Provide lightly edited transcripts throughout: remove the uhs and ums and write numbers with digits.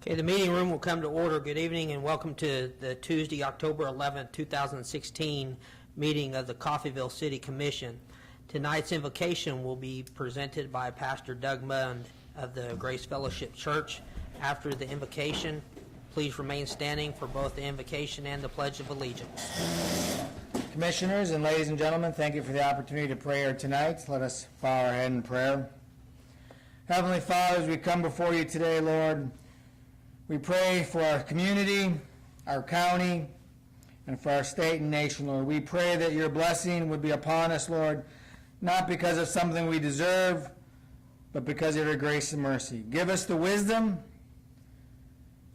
Okay, the meeting room will come to order. Good evening and welcome to the Tuesday, October 11, 2016 meeting of the Coffeyville City Commission. Tonight's invocation will be presented by Pastor Doug Mund of the Grace Fellowship Church. After the invocation, please remain standing for both the invocation and the Pledge of Allegiance. Commissioners and ladies and gentlemen, thank you for the opportunity to pray here tonight. Let us bow our head in prayer. Heavenly Father, as we come before you today, Lord, we pray for our community, our county, and for our state and nation, Lord. We pray that your blessing would be upon us, Lord, not because of something we deserve, but because of your grace and mercy. Give us the wisdom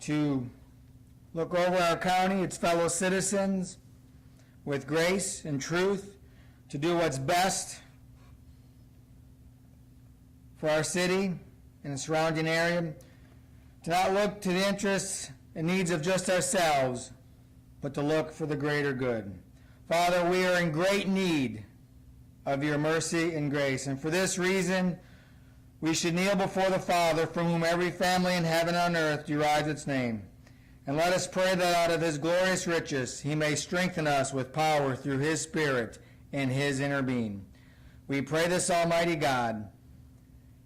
to look over our county, its fellow citizens, with grace and truth, to do what's best for our city and the surrounding area, to not look to the interests and needs of just ourselves, but to look for the greater good. Father, we are in great need of your mercy and grace, and for this reason, we should kneel before the Father, from whom every family in heaven and on earth derives its name. And let us pray that out of his glorious riches he may strengthen us with power through his Spirit and his inner being. We pray this, Almighty God,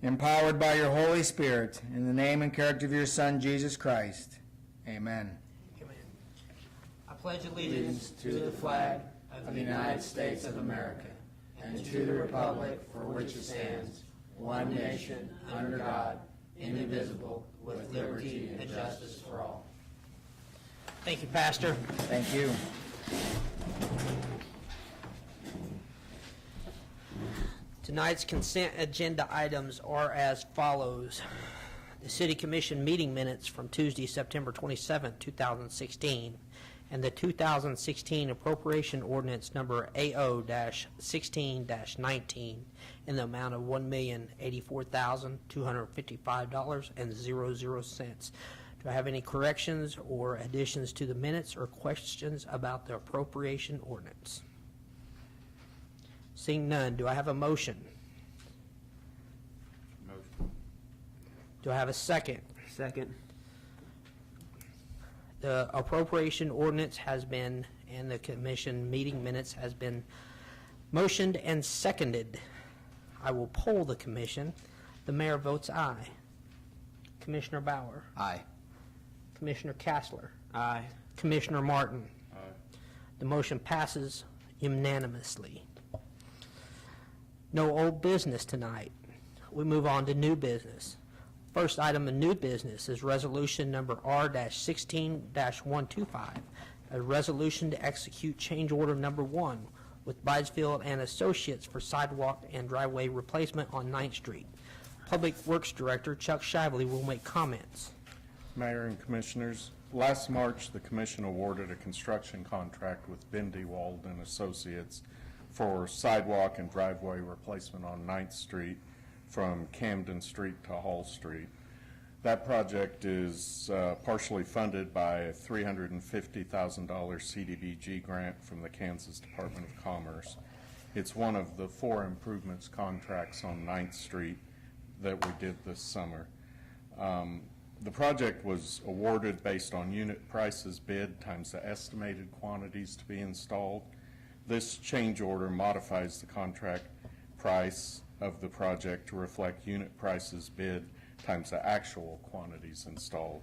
empowered by your Holy Spirit, in the name and character of your Son, Jesus Christ. Amen. Amen. I pledge allegiance to the flag of the United States of America and to the republic for which it stands, one nation, under God, indivisible, with liberty and justice for all. Thank you, Pastor. Thank you. Tonight's consent agenda items are as follows. The City Commission meeting minutes from Tuesday, September 27, 2016, and the 2016 appropriation ordinance number AO-16-19 in the amount of $1,084,255.00. Do I have any corrections or additions to the minutes or questions about the appropriation ordinance? Seeing none, do I have a motion? Motion. Do I have a second? Second. The appropriation ordinance has been, and the commission meeting minutes has been motioned and seconded. I will poll the commission. The mayor votes aye. Commissioner Bauer. Aye. Commissioner Kassler. Aye. Commissioner Martin. Aye. The motion passes unanimously. No old business tonight. We move on to new business. First item of new business is resolution number R-16-125, a resolution to execute change order number 1 with Bidesfield and Associates for sidewalk and driveway replacement on 9th Street. Public Works Director Chuck Shively will make comments. Mayor and Commissioners, last March, the Commission awarded a construction contract with Bendy Wald and Associates for sidewalk and driveway replacement on 9th Street from Camden Street to Hall Street. That project is partially funded by a $350,000 CDBG grant from the Kansas Department of Commerce. It's one of the 4 improvements contracts on 9th Street that we did this summer. The project was awarded based on unit prices bid times the estimated quantities to be installed. This change order modifies the contract price of the project to reflect unit prices bid times the actual quantities installed.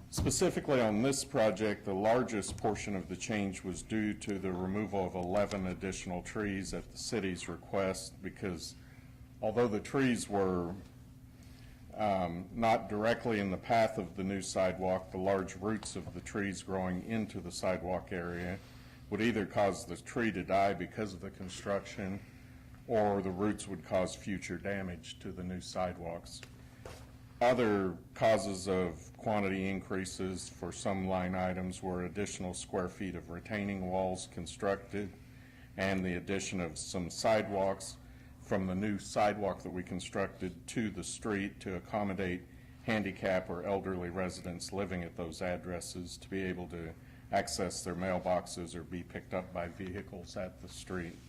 Specifically on this project, the largest portion of the change was due to the removal of 11 additional trees at the city's request, because although the trees were not directly in the path of the new sidewalk, the large roots of the trees growing into the sidewalk area would either cause the tree to die because of the construction, or the roots would cause future damage to the new sidewalks. Other causes of quantity increases for some line items were additional square feet of retaining walls constructed and the addition of some sidewalks from the new sidewalk that we constructed to the street to accommodate handicap or elderly residents living at those addresses to be able to access their mailboxes or be picked up by vehicles at the street.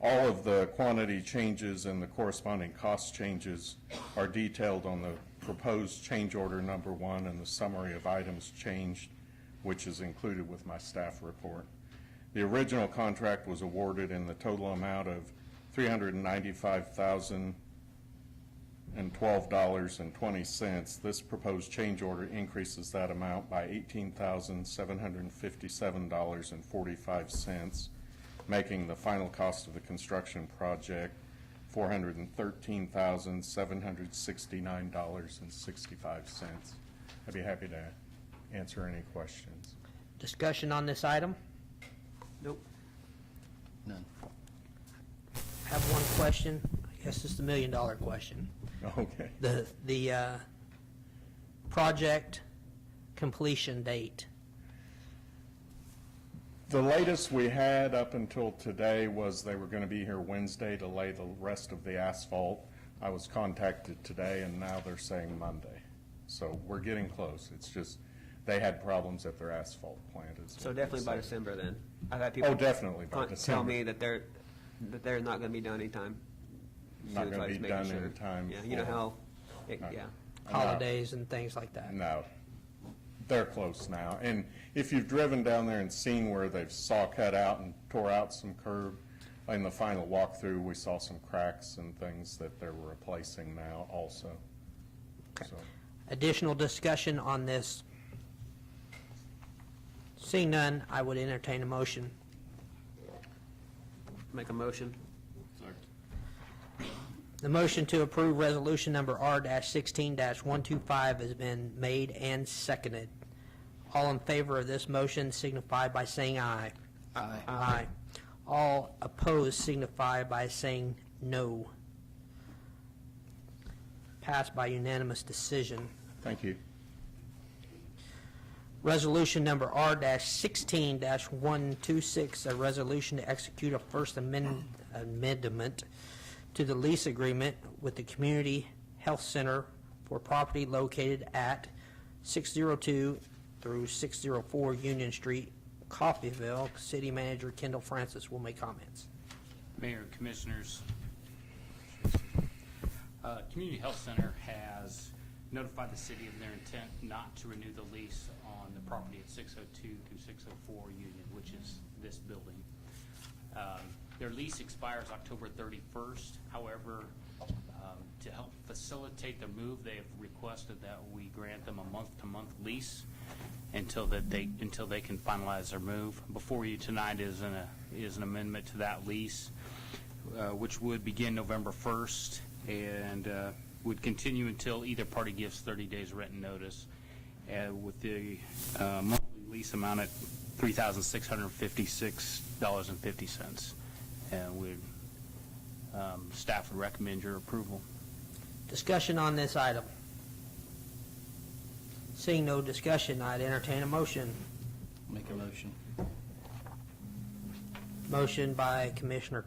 All of the quantity changes and the corresponding cost changes are detailed on the proposed change order number 1 and the summary of items changed, which is included with my staff report. The original contract was awarded in the total amount of $395,012.20. This proposed change order increases that amount by $18,757.45, making the final cost of the construction project $413,769.65. I'd be happy to answer any questions. Discussion on this item? Nope. None. Have one question. I guess it's the million-dollar question. Okay. The project completion date. The latest we had up until today was they were going to be here Wednesday to lay the rest of the asphalt. I was contacted today, and now they're saying Monday. So we're getting close. It's just, they had problems at their asphalt plant. So definitely by December then. I've had people Oh, definitely by December. tell me that they're not going to be done anytime. Not So going I to was be making done sure. in time. Yeah, you know for- how, No. yeah. Holidays and things like that. No, they're close now. And if you've driven down there and seen where they've saw cut out and tore out some curb, in the final walkthrough, we saw some cracks and things that they're replacing now also. So, Additional discussion on this? Seeing none, I would entertain a motion. Make a motion. The motion to approve resolution number R-16-125 has been made and seconded. All in favor of this motion signify by saying aye. Aye. Aye. All opposed signify by saying no. Passed by unanimous decision. thank you. Resolution number R-16-126, a resolution to execute a first amendment to the lease agreement with the Community Health Center for property located at 602 through 604 Union Street, Coffeyville. City Manager Kendall Francis will make comments. Mayor, Commissioners, Community Health Center has notified the city of their intent not to renew the lease on the property at 602 through 604 Union, which is this building. Their lease expires October 31st. However, to help facilitate their move, they have requested that we grant them a month-to-month lease until they can finalize their move. Before you tonight is an amendment to that lease, which would begin November 1st and would continue until either party gives 30 days written notice, with the monthly lease amount at $3,656.50. And staff would recommend your approval. Discussion on this item. Seeing no discussion, I'd entertain a motion. Make a motion. Motion by Commissioner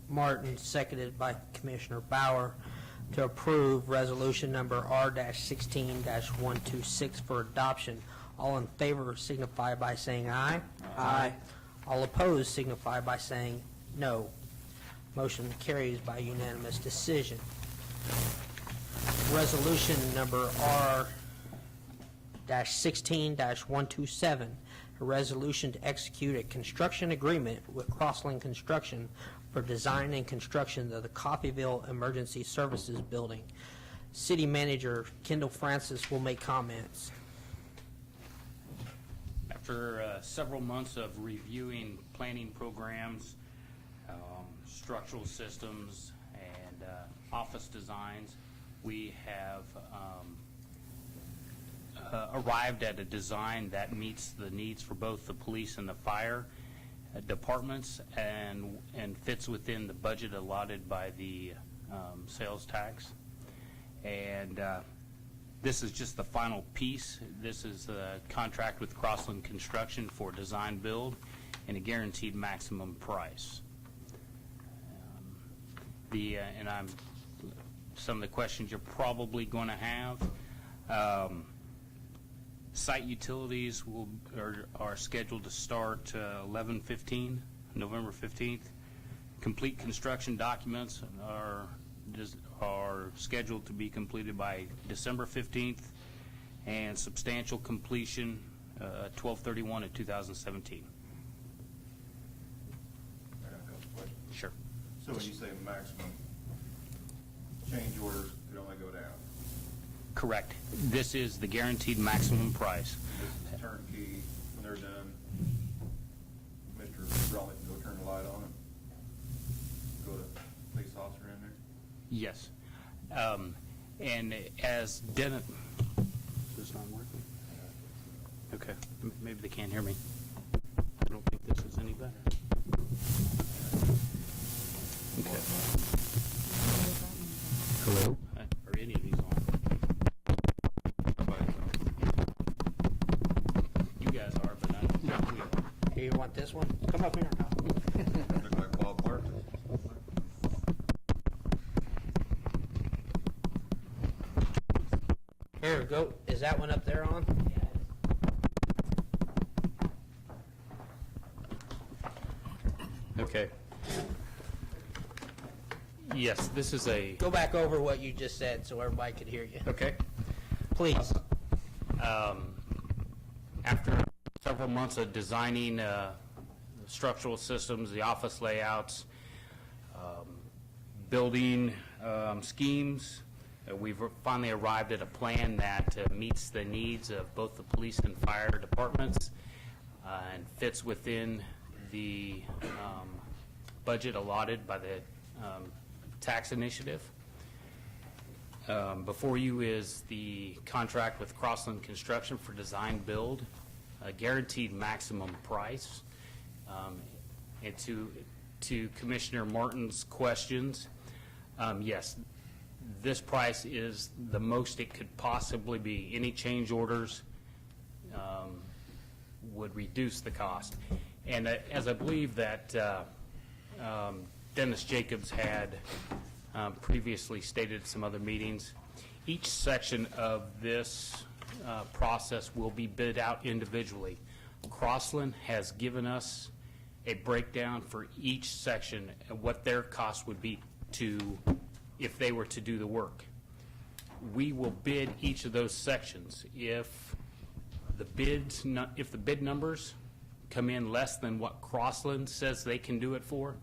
Martin, seconded by Commissioner Bauer, to approve resolution number R-16-126 for adoption. All in favor signify by saying aye. Aye. All opposed signify by saying no. Motion carries by unanimous decision. Resolution number R-16-127, a resolution to execute a construction agreement with Crossland Construction for design and construction of the Coffeyville Emergency Services Building. City Manager Kendall Francis will make comments. After several months of reviewing planning programs, structural systems, and office designs, we have arrived at a design that meets the needs for both the police and the fire departments and fits within the budget allotted by the sales tax. And this is just the final piece. This is a contract with Crossland Construction for design build and a guaranteed maximum price. Some of the questions you're probably going to have. Site utilities are scheduled to start 11/15, November 15th. Complete construction documents are are scheduled to be completed by December 15th, and substantial completion 12/31 of 2017. I got a couple questions. Sure. So when you say maximum change orders, could only go down? Correct. This is the guaranteed maximum price. This is turnkey, when they're done, Mr. Raleigh can go turn the light on and go to police officer in there? Yes. And as Dennis, is this not working? Okay, maybe they can't hear me. I don't think this is any better. Okay. Hello? Are any of these on? You guys are, but not we are. Here, you want this one? Come up here. Look like Bob Barton. Here, go. Is that one up there on? Okay. Yes, this is a, Go back over what you just said so everybody could hear you. okay. Please. After several months of designing structural systems, the office layouts, building schemes, we've finally arrived at a plan that meets the needs of both the police and fire departments and fits within the budget allotted by the tax initiative. Before you is the contract with Crossland Construction for design build, a guaranteed maximum price. And to Commissioner Martin's questions, yes, this price is the most it could possibly be. Any change orders would reduce the cost. And as I believe that Dennis Jacobs had previously stated at some other meetings, each section of this process will be bid out individually. Crossland has given us a breakdown for each section and what their cost would be if they were to do the work. We will bid each of those sections. If the bid numbers come in less than what Crossland says they can do it for,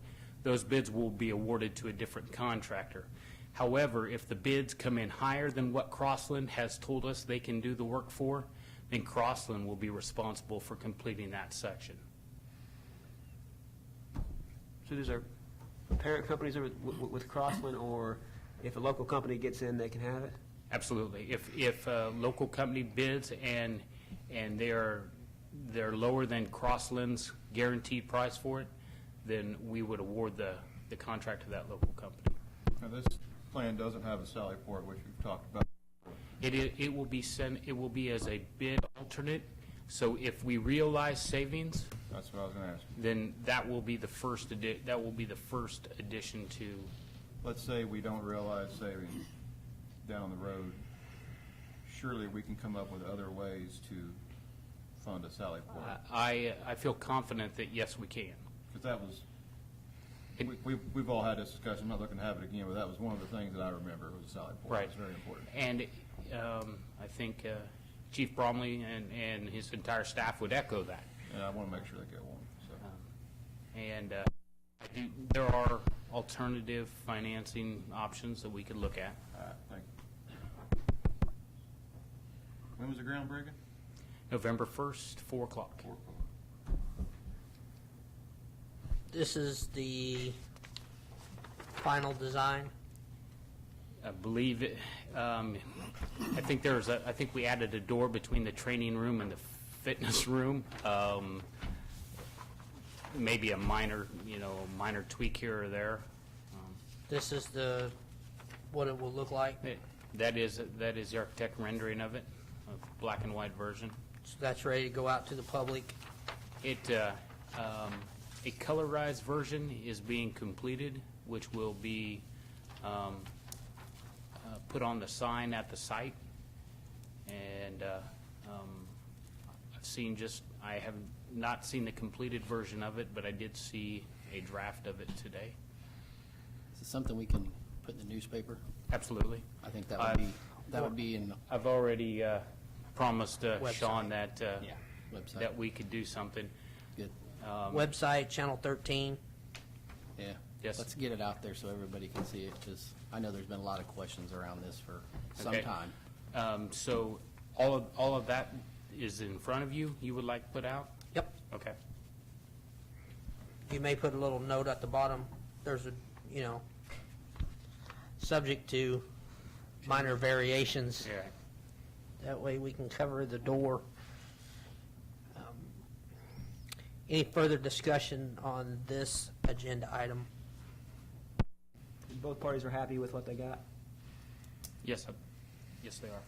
those bids will be awarded to a different contractor. However, if the bids come in higher than what Crossland has told us they can do the work for, then Crossland will be responsible for completing that section. So these are parent companies with Crossland, or if a local company gets in, they can have it? Absolutely. If a local company bids and they're lower than Crossland's guaranteed price for it, then we would award the contract to that local company. Now, this plan doesn't have a Sally Port, which we've talked about. It will be sent, it will be as a bid alternate, so if we realize savings, That's what I was gonna ask. then that will be the first addition to, Let's say we don't realize savings down the road. Surely we can come up with other ways to fund a Sally Port. I feel confident that yes, we can. Because that was, we've all had this discussion, I'm not looking to have it again, but that was one of the things that I remember was a Sally Port. Right. It was very important. And I think Chief Bromley and his entire staff would echo that. And I want to make sure they get one, so. And there are alternative financing options that we could look at. All right, thank you. When was the groundbreaking? November 1st, 4 o'clock. 4 o'clock. This is the final design. I believe it, I think we added a door between the training room and the fitness room. Maybe a minor tweak here or there. This is what it will look like. That is the architect rendering of it, a black and white version. So that's ready to go out to the public. A colorized version is being completed, which will be put on the sign at the site. And I have not seen the completed version of it, but I did see a draft of it today. Is it something we can put in the newspaper? Absolutely. I think that would be in, I've already promised Website. Sean that, yeah, website. that we could do something. Good, Website, Channel 13. yeah. Yes. Let's get it out there so everybody can see it, because I know there's been a lot of questions around this for some Okay. time. So all of that is in front of you, you would like put out? Yep. Okay. You may put a little note at the bottom. There's a, subject to minor variations. Yeah. That way we can cover the door. Any further discussion on this agenda item? Both parties are happy with what they got? Yes, yes, they are.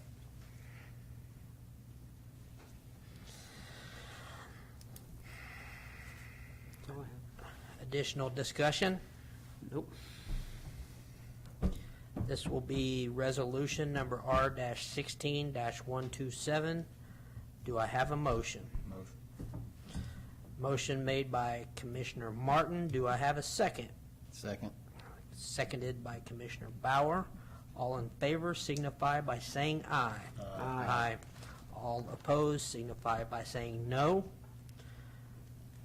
That's all I have. Additional discussion? Nope. This will be resolution number R-16-127. Do I have a motion? Motion. Motion made by Commissioner Martin. Do I have a second? Second. Seconded by Commissioner Bauer. All in favor signify by saying aye. Aye. All opposed signify by saying no.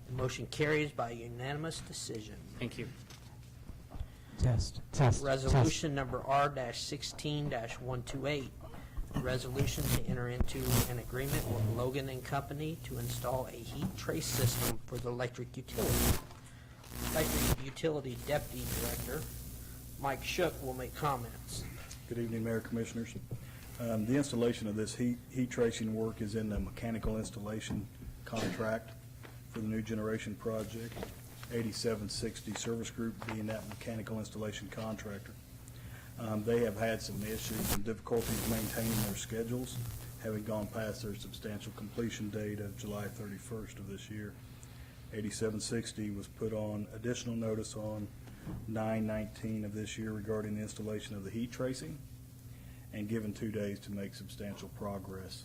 The motion carries by unanimous decision. Thank you. Test. Resolution number R-16-128. Resolution to enter into an agreement with Logan and Company to install a heat trace system for the electric utility. Electric Utility Deputy Director Mike Shook will make comments. Good evening, Mayor Commissioners. The installation of this heat tracing work is in the mechanical installation contract for the new generation project, 8760 Service Group being that mechanical installation contractor. They have had some issues and difficulties maintaining their schedules, having gone past their substantial completion date of July 31st of this year. 8760 was put on additional notice on 9/19 of this year regarding the installation of the heat tracing, and given 2 days to make substantial progress.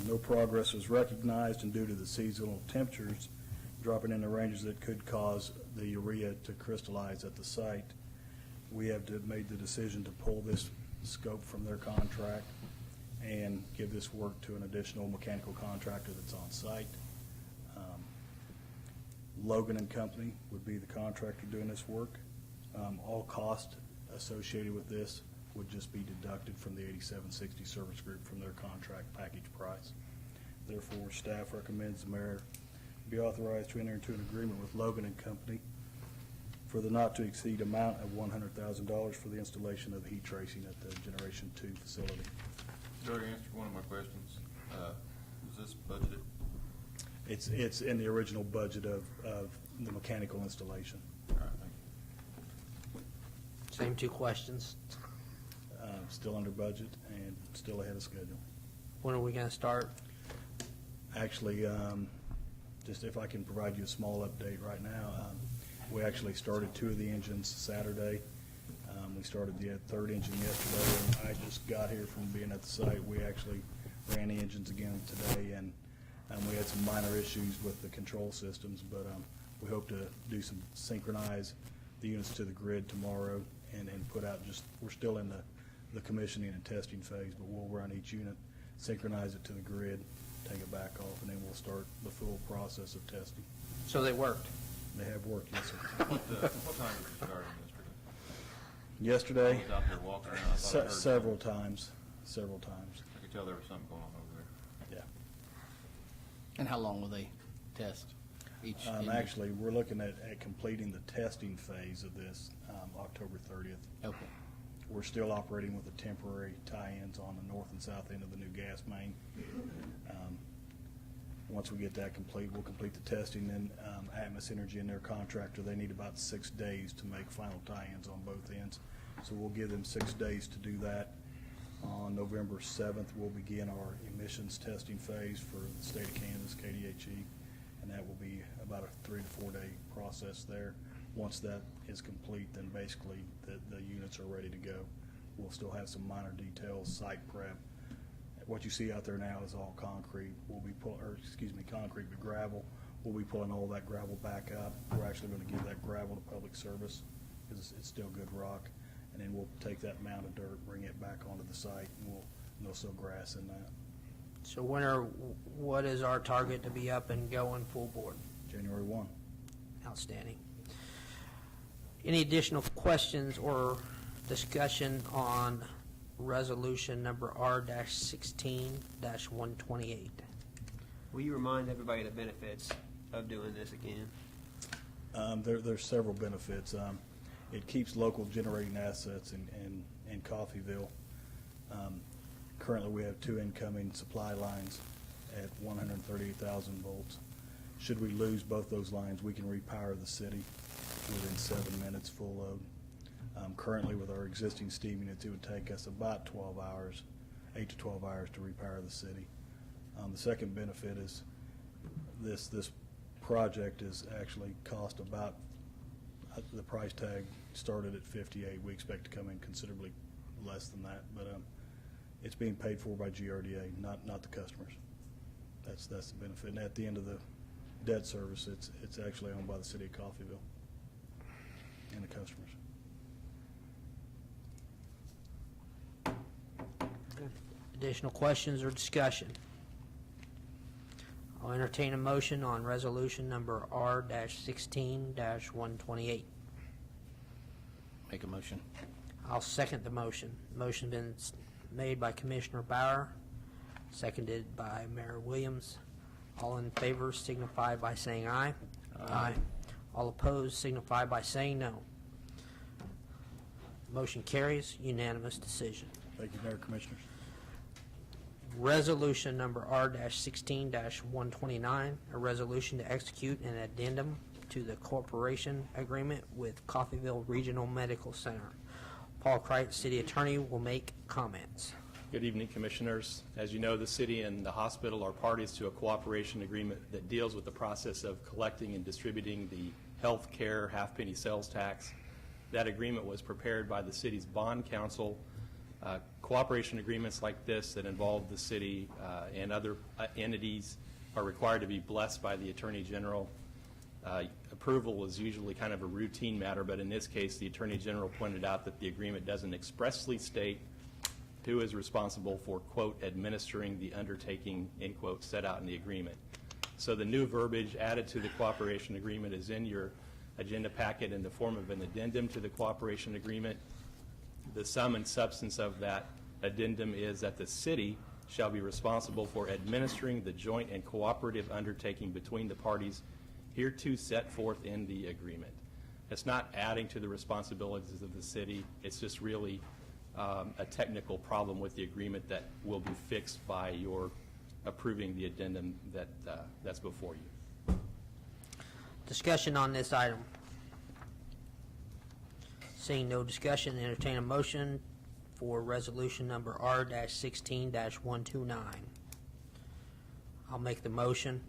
No progress was recognized, and due to the seasonal temperatures dropping in the ranges that could cause the urea to crystallize at the site, we have made the decision to pull this scope from their contract and give this work to an additional mechanical contractor that's on site. Logan and Company would be the contractor doing this work. All cost associated with this would just be deducted from the 8760 Service Group from their contract package price. Therefore, staff recommends the mayor be authorized to enter into an agreement with Logan and Company for the not-to-exceed amount of $100,000 for the installation of the heat tracing at the Generation 2 facility. You already answered one of my questions. Was this budgeted? It's in the original budget of the mechanical installation. All right, thank you. Same two questions. Still under budget and still ahead of schedule. When are we going to start? Actually, just if I can provide you a small update right now, we actually started 2 of the engines Saturday. We started the 3rd engine yesterday, and I just got here from being at the site. We actually ran the engines again today, and we had some minor issues with the control systems, but we hope to do some synchronize the units to the grid tomorrow and put out we're still in the commissioning and testing phase, but we'll run each unit, synchronize it to the grid, take it back off, and then we'll start the full process of testing. So they worked. They have worked, yes, sir. What time did you start yesterday? Yesterday, I was out there walking around. I thought I heard several times. I could tell there was something going on over there. Yeah. And how long will they test each? engine? Actually, we're looking at completing the testing phase of this October 30th. Okay. We're still operating with the temporary tie-ins on the north and south end of the new gas main. Once we get that complete, we'll complete the testing. Then Atmos Energy and their contractor, they need about 6 days to make final tie-ins on both ends. So we'll give them 6 days to do that. On November 7th, we'll begin our emissions testing phase for the state of Kansas, KDHE, and that will be about a 3 to 4 day process there. Once that is complete, then basically the units are ready to go. We'll still have some minor details, site prep. What you see out there now is all concrete. We'll be concrete but gravel. We'll be pulling all that gravel back up. We're actually going to give that gravel to public service because it's still good rock. and then we'll take that mound of dirt, bring it back onto the site, and we'll sow grass in that. So what is our target to be up and going full board? January 1. Outstanding. Any additional questions or discussion on resolution number R-16-128? Will you remind everybody the benefits of doing this again? There's several benefits. It keeps local generating assets in Coffeyville. Currently, we have 2 incoming supply lines at 138,000 volts. Should we lose both those lines, we can repower the city within 7 minutes full load. Currently, with our existing steam units, it would take us about 12 hours, 8 to 12 hours to repower the city. The second benefit is this project is actually cost about, the price tag started at 58. We expect to come in considerably less than that, but it's being paid for by GRDA, not the customers. That's the benefit. And at the end of the debt service, it's actually owned by the city of Coffeyville and the customers. Additional questions or discussion? I'll entertain a motion on resolution number R-16-128. Make a motion. I'll second the motion. Motion been made by Commissioner Bauer, seconded by Mayor Williams. All in favor signify by saying aye. Aye. All opposed signify by saying no. Motion carries, unanimous decision. Thank you, Mayor, Commissioners. Resolution number R-16-129, a resolution to execute an addendum to the cooperation agreement with Coffeyville Regional Medical Center. Paul Crichton, City Attorney, will make comments. Good evening, Commissioners. As you know, the city and the hospital are parties to a cooperation agreement that deals with the process of collecting and distributing the health care half-penny sales tax. That agreement was prepared by the city's bond council. Cooperation agreements like this that involve the city and other entities are required to be blessed by the Attorney General. Approval is usually kind of a routine matter, but in this case, the Attorney General pointed out that the agreement doesn't expressly state who is responsible for, quote, administering the undertaking, end quote, set out in the agreement. So the new verbiage added to the cooperation agreement is in your agenda packet in the form of an addendum to the cooperation agreement. The sum and substance of that addendum is that the city shall be responsible for administering the joint and cooperative undertaking between the parties hereto set forth in the agreement. It's not adding to the responsibilities of the city. It's just really a technical problem with the agreement that will be fixed by your approving the addendum that's before you. Discussion on this item. Seeing no discussion, entertain a motion for resolution number R-16-129. I'll make the motion.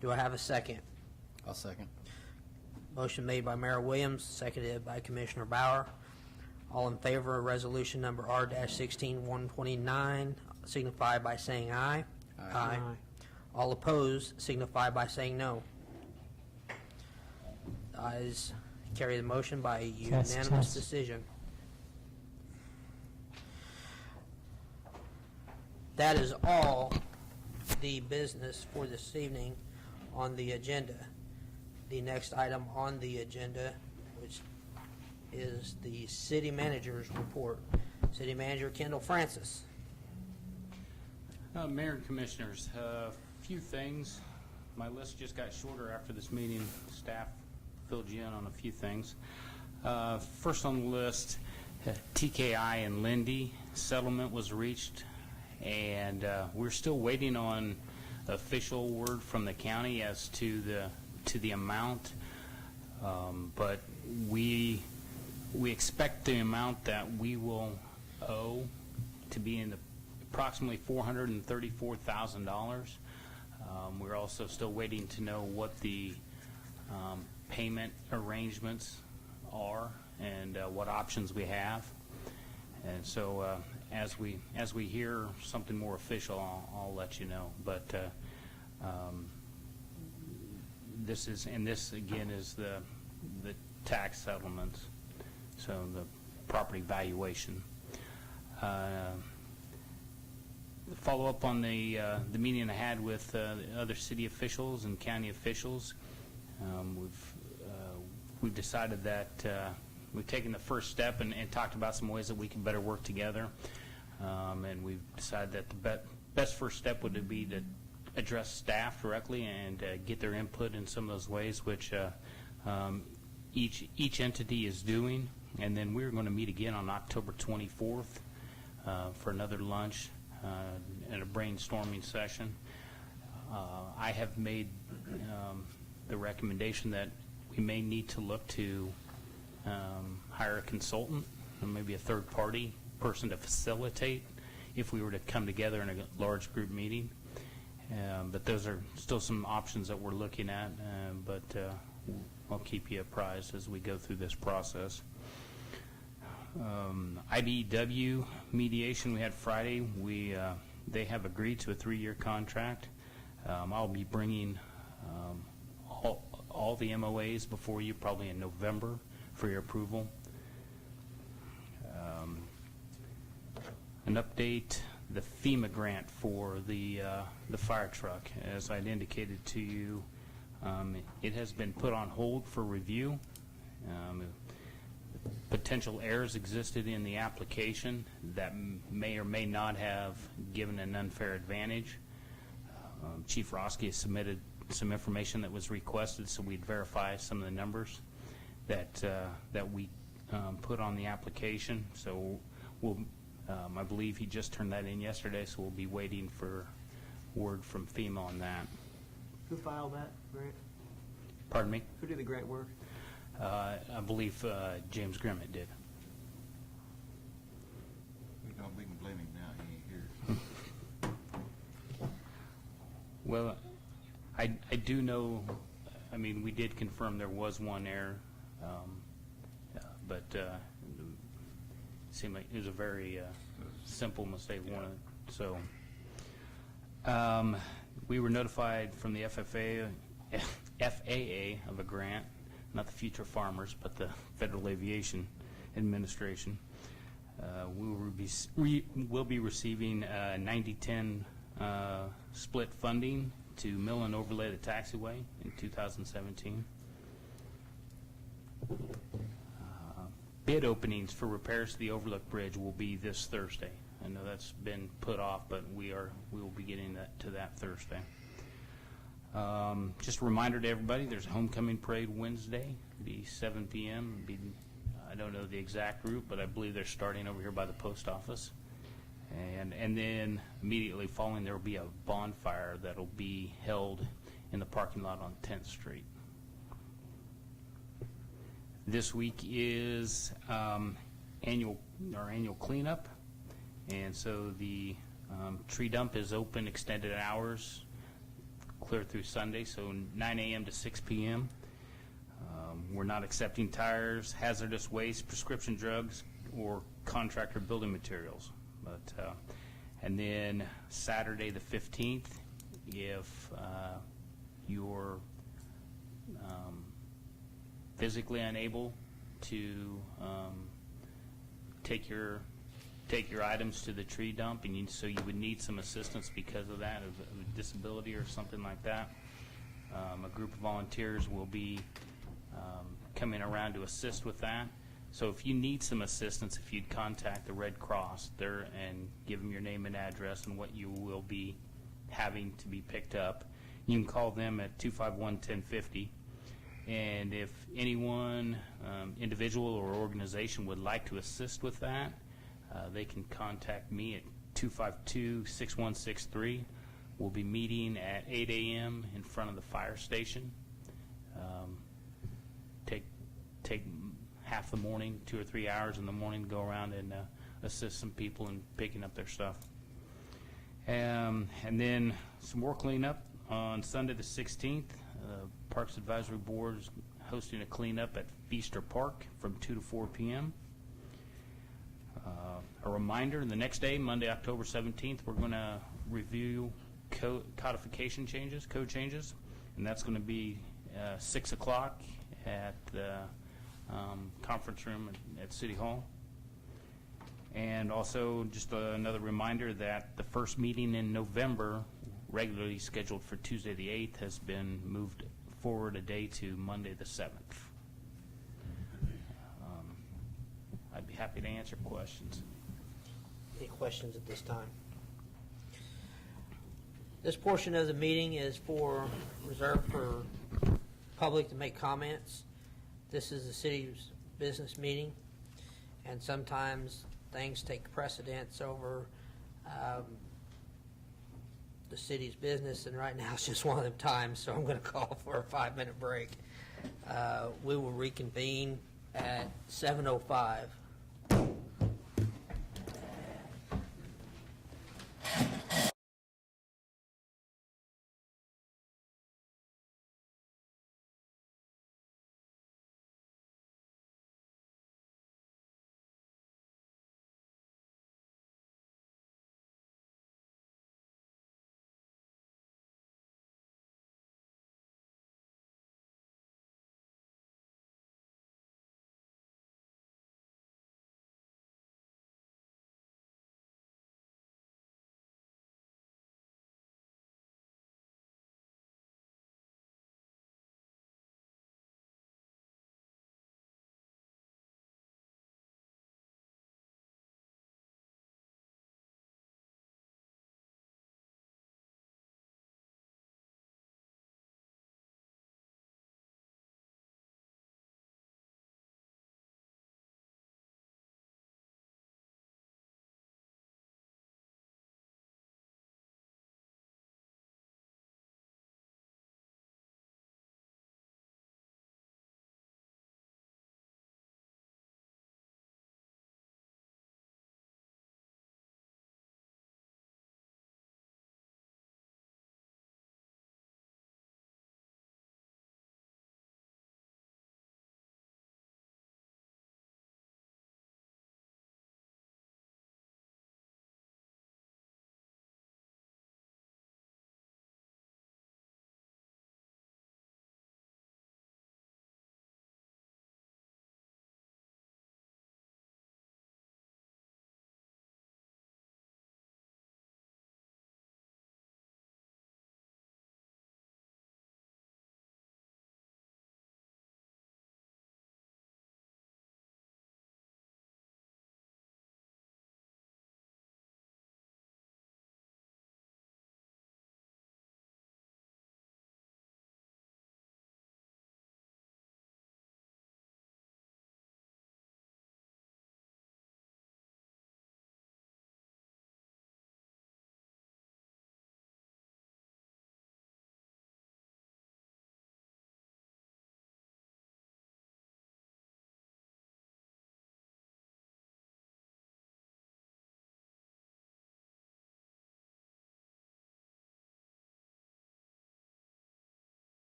Do I have a second? I'll second. Motion made by Mayor Williams, seconded by Commissioner Bauer. All in favor of resolution number R-16-129 signify by saying aye. Aye. All opposed signify by saying no. Ayes carry the motion by unanimous test. decision. That is all the business for this evening on the agenda. The next item on the agenda, which is the city manager's report. City Manager Kendall Francis. Mayor and Commissioners, a few things. My list just got shorter after this meeting. Staff filled you in on a few things. First on the list, TKI and Lindy settlement was reached, and we're still waiting on official word from the county as to the amount, but we expect the amount that we will owe to be in approximately $434,000. We're also still waiting to know what the payment arrangements are and what options we have. And so as we hear something more official, I'll let you know. But this again is the tax settlements. So property valuation. Follow up on the meeting I had with the other city officials and county officials. We've decided that we've taken the first step and talked about some ways that we can better work together. And we've decided that the best first step would be to address staff directly and get their input in some of those ways, which each entity is doing. And then we're going to meet again on October 24th for another lunch and a brainstorming session. I have made the recommendation that we may need to look to hire a consultant or maybe a third-party person to facilitate if we were to come together in a large group meeting. But those are still some options that we're looking at, but I'll keep you apprised as we go through this process. IBEW mediation we had Friday, they have agreed to a 3-year contract. I'll be bringing all the MOAs before you probably in November for your approval. An update, the FEMA grant for the fire truck. As I'd indicated to you, it has been put on hold for review. Potential errors existed in the application that may or may not have given an unfair advantage. Chief Roski has submitted some information that was requested, so we'd verify some of the numbers that we put on the application. So we'll, I believe he just turned that in yesterday, so we'll be waiting for word from FEMA on that. Who filed that grant? Pardon me? Who did the grant work? I believe James Grimmett did. We can blame him now, he ain't here. Well, I do know, I mean, we did confirm there was one error, but it seemed like it was a very simple mistake. So we were notified from the FAA of a grant, not the Future Farmers, but the Federal Aviation Administration. We will be receiving 90-10 split funding to mill and overlay the taxiway in 2017. Bid openings for repairs to the Overlook Bridge will be this Thursday. I know that's been put off, but we will be getting to that Thursday. Just a reminder to everybody, there's a homecoming parade Wednesday. It'll be 7 p.m. I don't know the exact route, but I believe they're starting over here by the post office. And then immediately following, there will be a bonfire that will be held in the parking lot on 10th Street. This week is our annual cleanup, and so the tree dump is open extended hours, clear through Sunday, so 9 a.m. to 6 p.m. We're not accepting tires, hazardous waste, prescription drugs, or contractor building materials. But and then Saturday the 15th, if you're physically unable to take your items to the tree dump, and so you would need some assistance because of that, of a disability or something like that, a group of volunteers will be coming around to assist with that. So if you need some assistance, if you'd contact the Red Cross there and give them your name and address and what you will be having to be picked up, you can call them at 251-1050. And if anyone, individual or organization, would like to assist with that, they can contact me at 252-6163. We'll be meeting at 8 a.m. in front of the fire station. Take half the morning, 2 or 3 hours in the morning, to go around and assist some people in picking up their stuff. And then some more cleanup on Sunday the 16th. Parks Advisory Board is hosting a cleanup at Feaster Park from 2 to 4 p.m. A reminder, the next day, Monday, October 17th, we're going to review codification changes, code changes, and that's going to be 6 o'clock at the conference room at City Hall. And also, just another reminder that the first meeting in November, regularly scheduled for Tuesday the 8th, has been moved forward a day to Monday the 7th. I'd be happy to answer questions. Any questions at this time? This portion of the meeting is reserved for public to make comments. This is the city's business meeting, and sometimes things take precedence over the city's business, and right now it's just one of them times, so I'm going to call for a 5-minute break. We will reconvene at 7:05.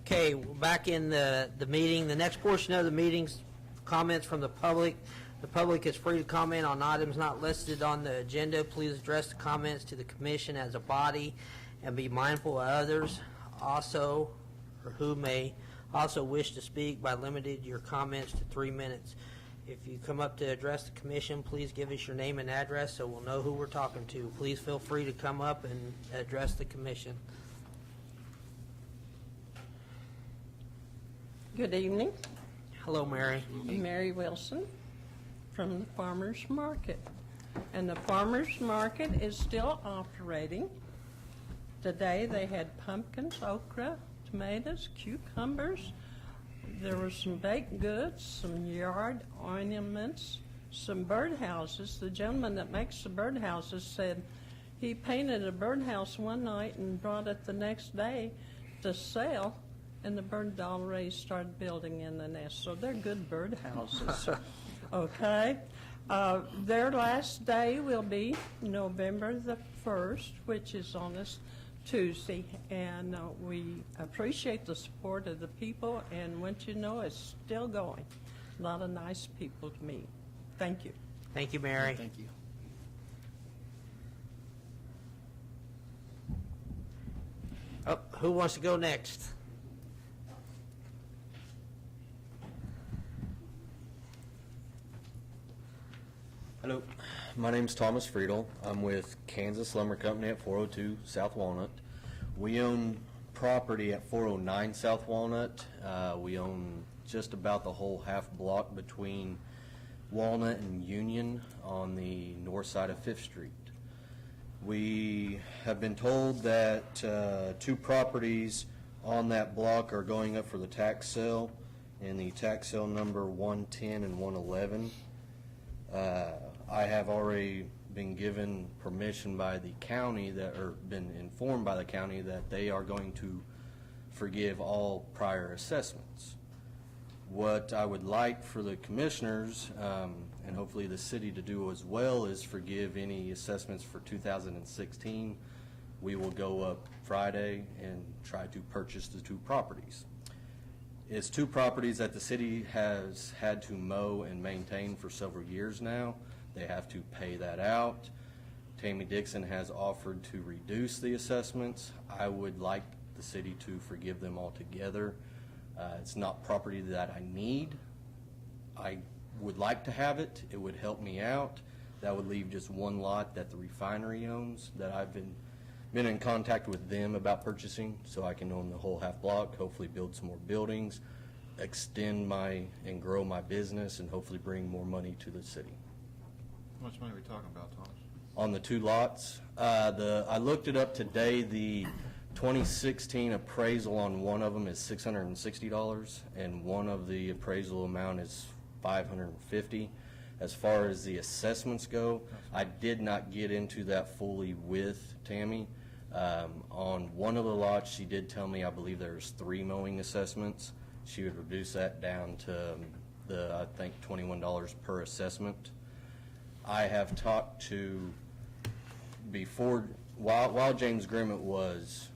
Okay, we're back in the meeting. The next portion of the meeting's comments from the public. The public is free to comment on items not listed on the agenda. Please address the comments to the commission as a body and be mindful of others also, or who may also wish to speak, by limiting your comments to 3 minutes. If you come up to address the commission, please give us your name and address so we'll know who we're talking to. Please feel free to come up and address the commission. Good evening. Hello, Mary. Mary Wilson from the Farmers Market. And the Farmers Market is still operating. Today they had pumpkins, okra, tomatoes, cucumbers. There were some baked goods, some yard ornaments, some birdhouses. The gentleman that makes the birdhouses said he painted a birdhouse one night and brought it the next day to sell, and the bird already started building in the nest. So they're good birdhouses. Okay. Their last day will be November the 1st, which is on this Tuesday, and we appreciate the support of the people, and want you to know it's still going. A lot of nice people to meet. Thank you. Thank you, Mary. Thank you. Oh, who wants to go next? Hello, my name's Thomas Friedel. I'm with Kansas Lumber Company at 402 South Walnut. We own property at 409 South Walnut. We own just about the whole half block between Walnut and Union on the north side of 5th Street. We have been told that 2 properties on that block are going up for the tax sale, and the tax sale number 110 and 111. I have already been given permission by the county or been informed by the county that they are going to forgive all prior assessments. What I would like for the commissioners, and hopefully the city to do as well, is forgive any assessments for 2016. We will go up Friday and try to purchase the 2 properties. It's 2 properties that the city has had to mow and maintain for several years now. They have to pay that out. Tammy Dixon has offered to reduce the assessments. I would like the city to forgive them altogether. It's not property that I need. I would like to have it. It would help me out. That would leave just 1 lot that the refinery owns that I've been in contact with them about purchasing, so I can own the whole half block, hopefully build some more buildings, extend and grow my business, and hopefully bring more money to the city. How much money are we talking about, Thomas? On the 2 lots, I looked it up today. The 2016 appraisal on one of them is $660, and one of the appraisal amount is $550. As far as the assessments go, I did not get into that fully with Tammy. On one of the lots, she did tell me, I believe there's 3 mowing assessments. She would reduce that down to I think $21 per assessment. I have talked to, while James Grimmett was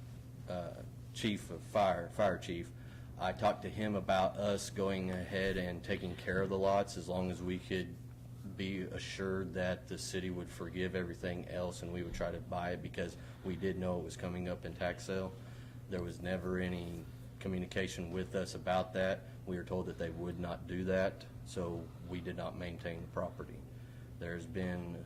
chief of fire chief, I talked to him about us going ahead and taking care of the lots as long as we could be assured that the city would forgive everything else and we would try to buy it, because we did know it was coming up in tax sale. There was never any communication with us about that. We were told that they would not do that, so we did not maintain the property. There's been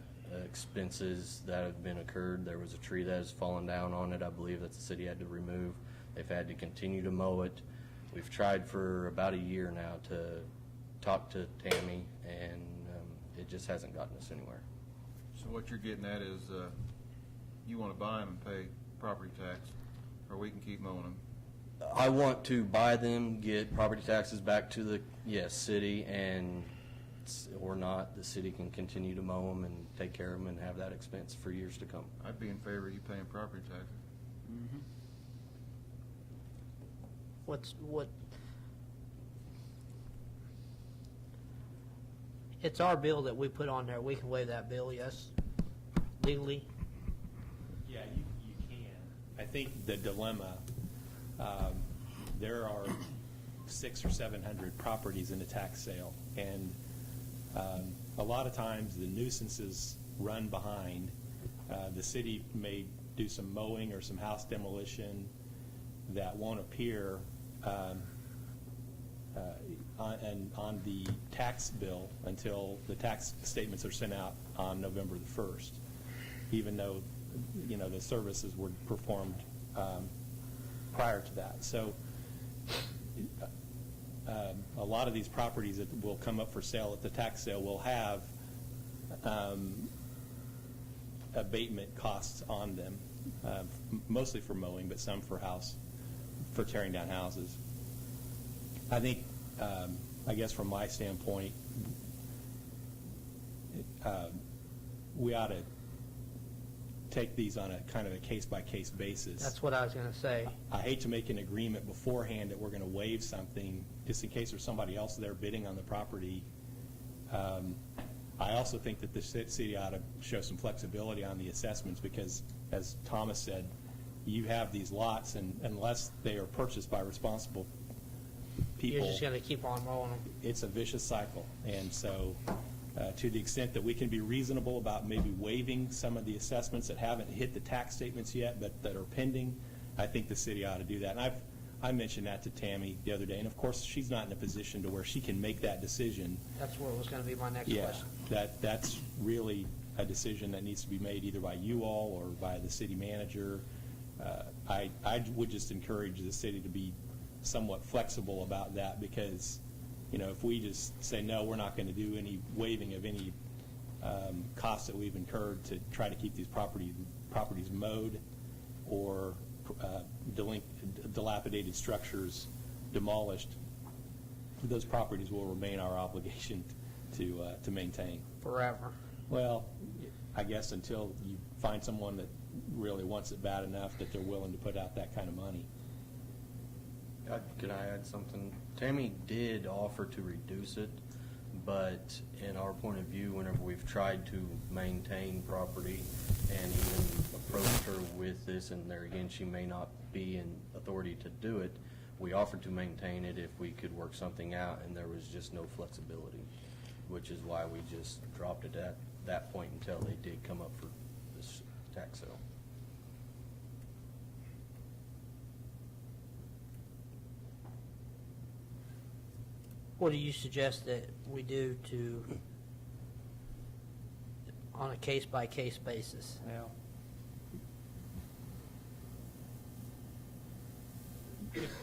expenses that have been occurred. There was a tree that has fallen down on it, I believe, that the city had to remove. They've had to continue to mow it. We've tried for about a year now to talk to Tammy, and it just hasn't gotten us anywhere. So what you're getting at is you want to buy them and pay property tax, or we can keep mowing them? I want to buy them, get property taxes back to the city, and or not, the city can continue to mow them and take care of them and have that expense for years to come. I'd be in favor of you paying property taxes. It's our bill that we put on there. We can waive that bill, yes, legally. Yeah, you can. I think the dilemma there are 600 or 700 properties in a tax sale, and a lot of times the nuisances run behind. The city may do some mowing or some house demolition that won't appear on the tax bill until the tax statements are sent out on November the 1st, even though, you know, the services were performed prior to that. So a lot of these properties that will come up for sale at the tax sale will have abatement costs on them, mostly for mowing, but some for tearing down houses. I think, I guess from my standpoint, we ought to take these on a kind of a case-by-case basis. That's what I was going to say. I hate to make an agreement beforehand that we're going to waive something just in case there's somebody else there bidding on the property. I also think that the city ought to show some flexibility on the assessments because, as Thomas said, you have these lots, and unless they are purchased by responsible people, You're just going to keep on rolling them. it's a vicious cycle. And so to the extent that we can be reasonable about maybe waiving some of the assessments that haven't hit the tax statements yet but that are pending, I think the city ought to do that. And I mentioned that to Tammy the other day, and of course she's not in a position to where she can make that decision. That's what was going to be my next question. That's really a decision that needs to be made either by you all or by the city manager. I would just encourage the city to be somewhat flexible about that because, you know, if we just say, no, we're not going to do any waiving of any costs that we've incurred to try to keep these properties mowed or dilapidated structures demolished, those properties will remain our obligation to maintain. Forever. Well, I guess until you find someone that really wants it bad enough that they're willing to put out that kind of money. Can I add something? Tammy did offer to reduce it, but in our point of view, whenever we've tried to maintain property and even approached her with this, and there again, she may not be in authority to do it, we offered to maintain it if we could work something out, and there was just no flexibility, which is why we just dropped it at that point until they did come up for this tax sale. What do you suggest that we do on a case-by-case basis? Well,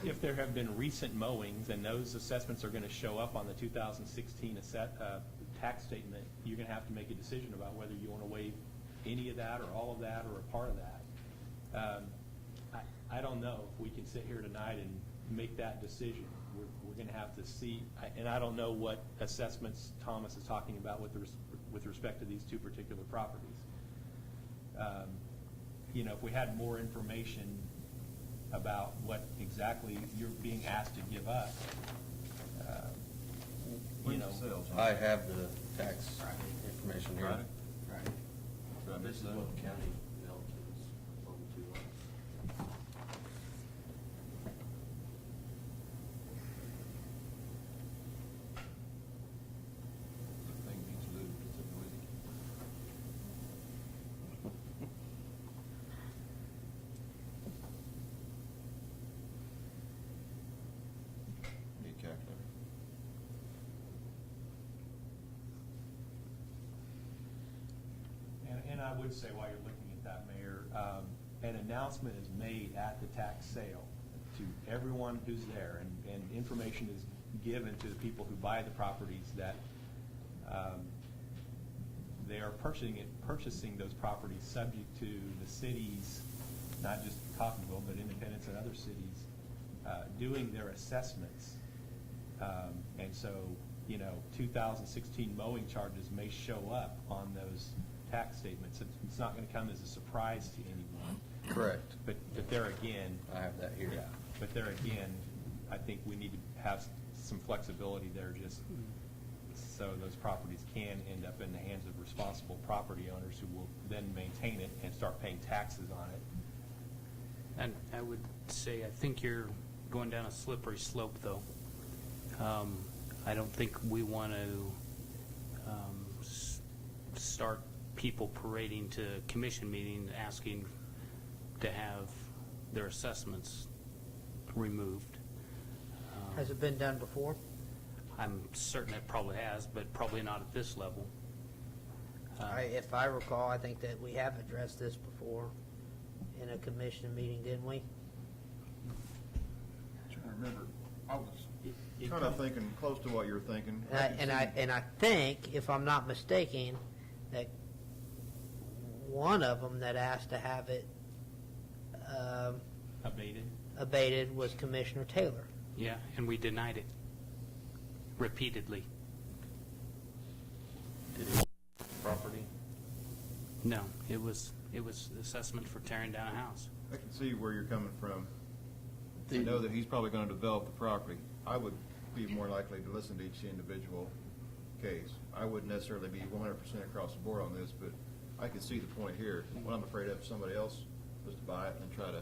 if there have been recent mowings and those assessments are going to show up on the 2016 tax statement, you're going to have to make a decision about whether you want to waive any of that or all of that or a part of that. I don't know if we can sit here tonight and make that decision. We're going to have to see, and I don't know what assessments Thomas is talking about with respect to these two particular properties. You know, if we had more information about what exactly you're being asked to give up, you know. I have the tax information here. Right. This is what the county mailed to us on the 2 lots. The thing needs lube, it's a noisy. Need a calculator. And I would say while you're looking at that, Mayor, an announcement is made at the tax sale to everyone who's there, and information is given to the people who buy the properties that they are purchasing those properties subject to the cities, not just Coffeyville, but Independence and other cities, doing their assessments. And so, you know, 2016 mowing charges may show up on those tax statements. It's not going to come as a surprise to anyone. Correct. But there again. I have that here. Yeah, but there again, I think we need to have some flexibility there just so those properties can end up in the hands of responsible property owners who will then maintain it and start paying taxes on it. And I would say, I think you're going down a slippery slope, though. I don't think we want to start people parading to commission meeting asking to have their assessments removed. Has it been done before? I'm certain it probably has, but probably not at this level. If I recall, I think that we have addressed this before in a commission meeting, didn't we? Trying to remember, I was kind of thinking close to what you're thinking. And I think, if I'm not mistaken, that one of them that asked to have it Abated? abated was Commissioner Taylor. Yeah, and we denied it repeatedly. Property? No, it was assessment for tearing down a house. I can see where you're coming from. I know that he's probably going to develop the property. I would be more likely to listen to each individual case. I wouldn't necessarily be 100% across the board on this, but I can see the point here. What I'm afraid of is somebody else was to buy it and try to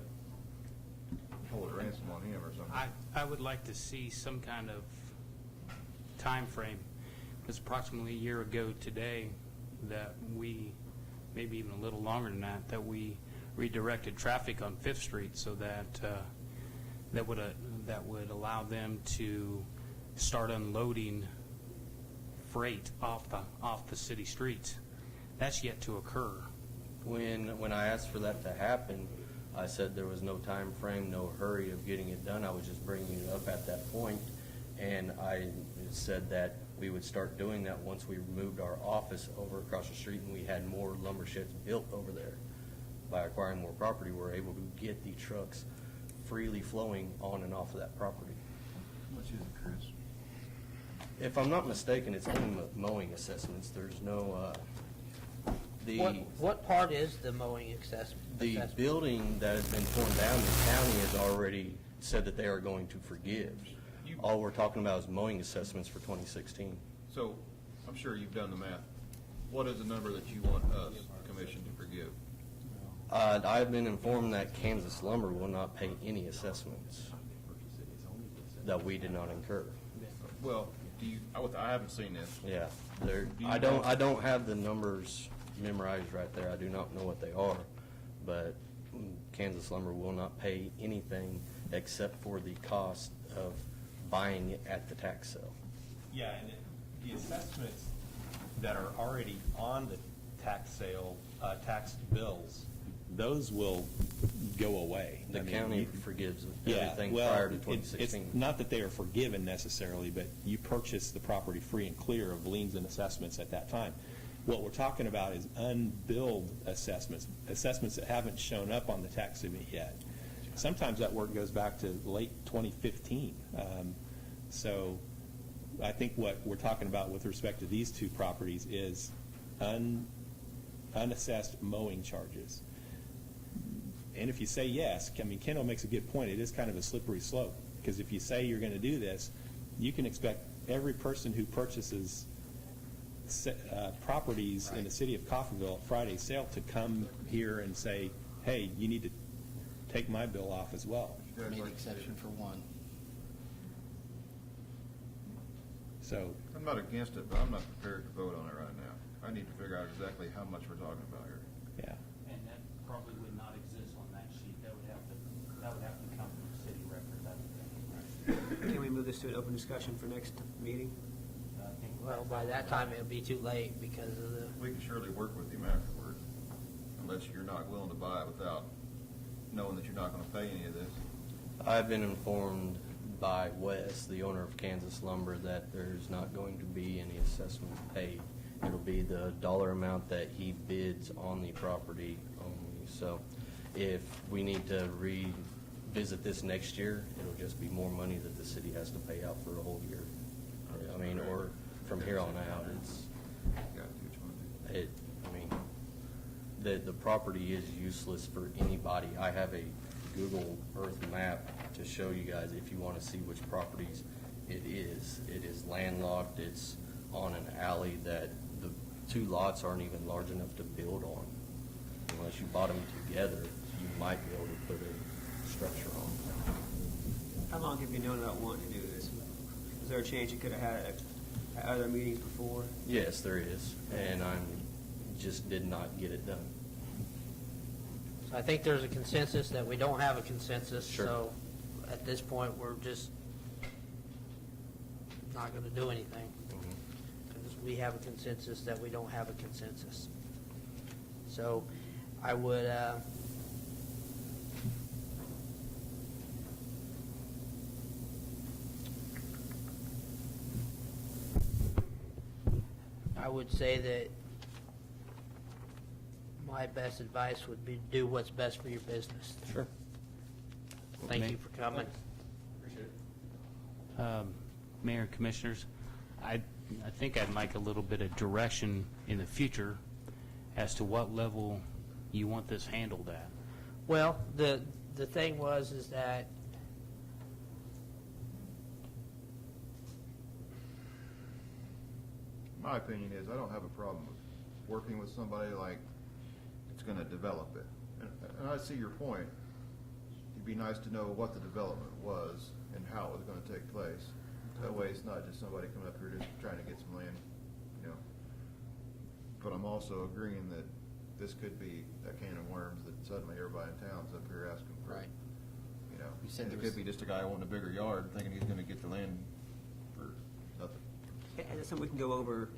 hold a ransom on him or something. I would like to see some kind of time frame. It was approximately a year ago today that we, maybe even a little longer than that we redirected traffic on Fifth Street so that that would allow them to start unloading freight off the city streets. That's yet to occur. When I asked for that to happen, I said there was no time frame, no hurry of getting it done. I was just bringing it up at that point, and I said that we would start doing that once we moved our office over across the street and we had more lumber sheds built over there. By acquiring more property, we're able to get the trucks freely flowing on and off of that property. How much is it, Chris? If I'm not mistaken, it's only mowing assessments. There's no, What part is the mowing assessment? the building that has been torn down, the county has already said that they are going to forgive. All we're talking about is mowing assessments for 2016. So, I'm sure you've done the math. What is the number that you want us, commission, to forgive? I've been informed that Kansas Lumber will not pay any assessments that we did not incur. Well, I haven't seen this. Yeah, I don't have the numbers memorized right there. I do not know what they are, but Kansas Lumber will not pay anything except for the cost of buying it at the tax sale. Yeah, and the assessments that are already on the tax sale, tax bills, those will go away. The county forgives everything prior to 2016. It's not that they are forgiven necessarily, but you purchase the property free and clear of liens and assessments at that time. What we're talking about is unbilled assessments, assessments that haven't shown up on the tax statement yet. Sometimes that work goes back to late 2015. So I think what we're talking about with respect to these two properties is unassessed mowing charges. And if you say yes, I mean, Kendall makes a good point. It is kind of a slippery slope, because if you say you're going to do this, you can expect every person who purchases properties in the city of Coffeyville at Friday's sale to come here and say, hey, you need to take my bill off as well. Made exception for one. So I'm not against it, but I'm not prepared to vote on it right now. I need to figure out exactly how much we're talking about here. yeah. And that probably would not exist on that sheet. That would have to come from the city records, I would think. Can we move this to an open discussion for next meeting? Well, by that time, it'll be too late because of the... We can surely work with him afterward, unless you're not willing to buy it without knowing that you're not going to pay any of this. I've been informed by Wes, the owner of Kansas Lumber, that there's not going to be any assessment paid. It'll be the dollar amount that he bids on the property only. So if we need to revisit this next year, it'll just be more money that the city has to pay out for a whole year. I mean, or from here on out, the property is useless for anybody. I have a Google Earth map to show you guys if you want to see which properties it is. It is landlocked. It's on an alley that the two lots aren't even large enough to build on. Unless you bought them together, you might be able to put a structure on. How long have you known about wanting to do this? Is there a chance you could have had other meetings before? Yes, there is, and just did not get it done. So I think there's a consensus that we don't have a consensus. Sure. So at this point, we're just not going to do anything. Because we have a consensus that we don't have a consensus. So I would, say that my best advice would be do what's best for your business. Sure. Thank you for coming. Mayor and Commissioners, I think I'd like a little bit of direction in the future as to what level you want this handled at. Well, the thing is that My opinion is, I don't have a problem with working with somebody like it's gonna develop it. And I see your point. It'd be nice to know what the development was and how it was gonna take place. That way, it's not just somebody coming up here just trying to get some land, you know. But I'm also agreeing that this could be a can of worms that suddenly everybody in town's up here asking for. Right. You know, You said and it there was- could be just a guy wanting a bigger yard, thinking he's gonna get the land for nothing. And that's something we can go over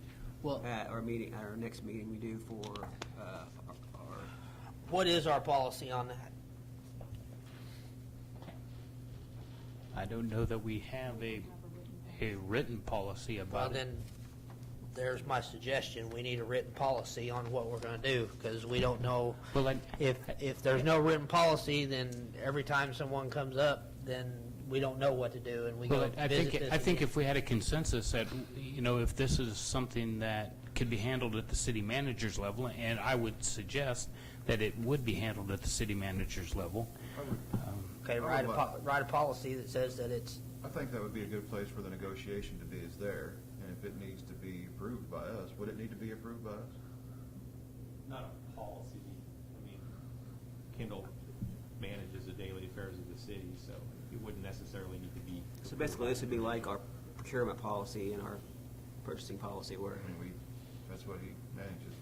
Well- at our meeting, at our next meeting we do for our what is our policy on that? I don't know that we have a written policy Well, about it. then, there's my suggestion. We need a written policy on what we're going to do, because we don't know. Well, If there's no written policy, then every time someone comes up, then we don't know what to do, and we go Well, I visit this. think again. if we had a consensus that, if this is something that could be handled at the city manager's level, and I would suggest that it would be handled at the city manager's level. Okay, I write would a policy that says that it's, I think that would be a good place for the negotiation to be, is there, and if it needs to be approved by us, would it need to be approved by us? Not a policy. I mean, Kendall manages the daily affairs of the city, so it wouldn't necessarily need to be. So basically, this would be like our procurement policy and our purchasing policy where, I mean, that's what he manages.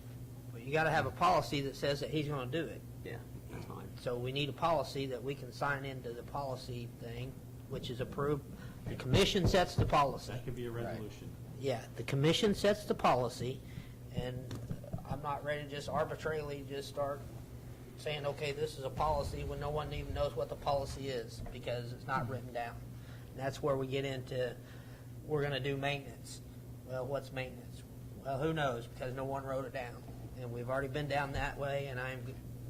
well, you got to have a policy that says that he's going to do it. yeah, that's fine. So we need a policy that we can sign into the policy thing, which is approved. The commission sets the policy. That could be a resolution. Yeah, the commission sets the policy, and I'm not ready to just arbitrarily just start saying, okay, this is a policy when no one even knows what the policy is, because it's not written down. And that's where we get into, we're going to do maintenance. Well, what's maintenance? Well, who knows, because no one wrote it down. And we've already been down that way, and I'm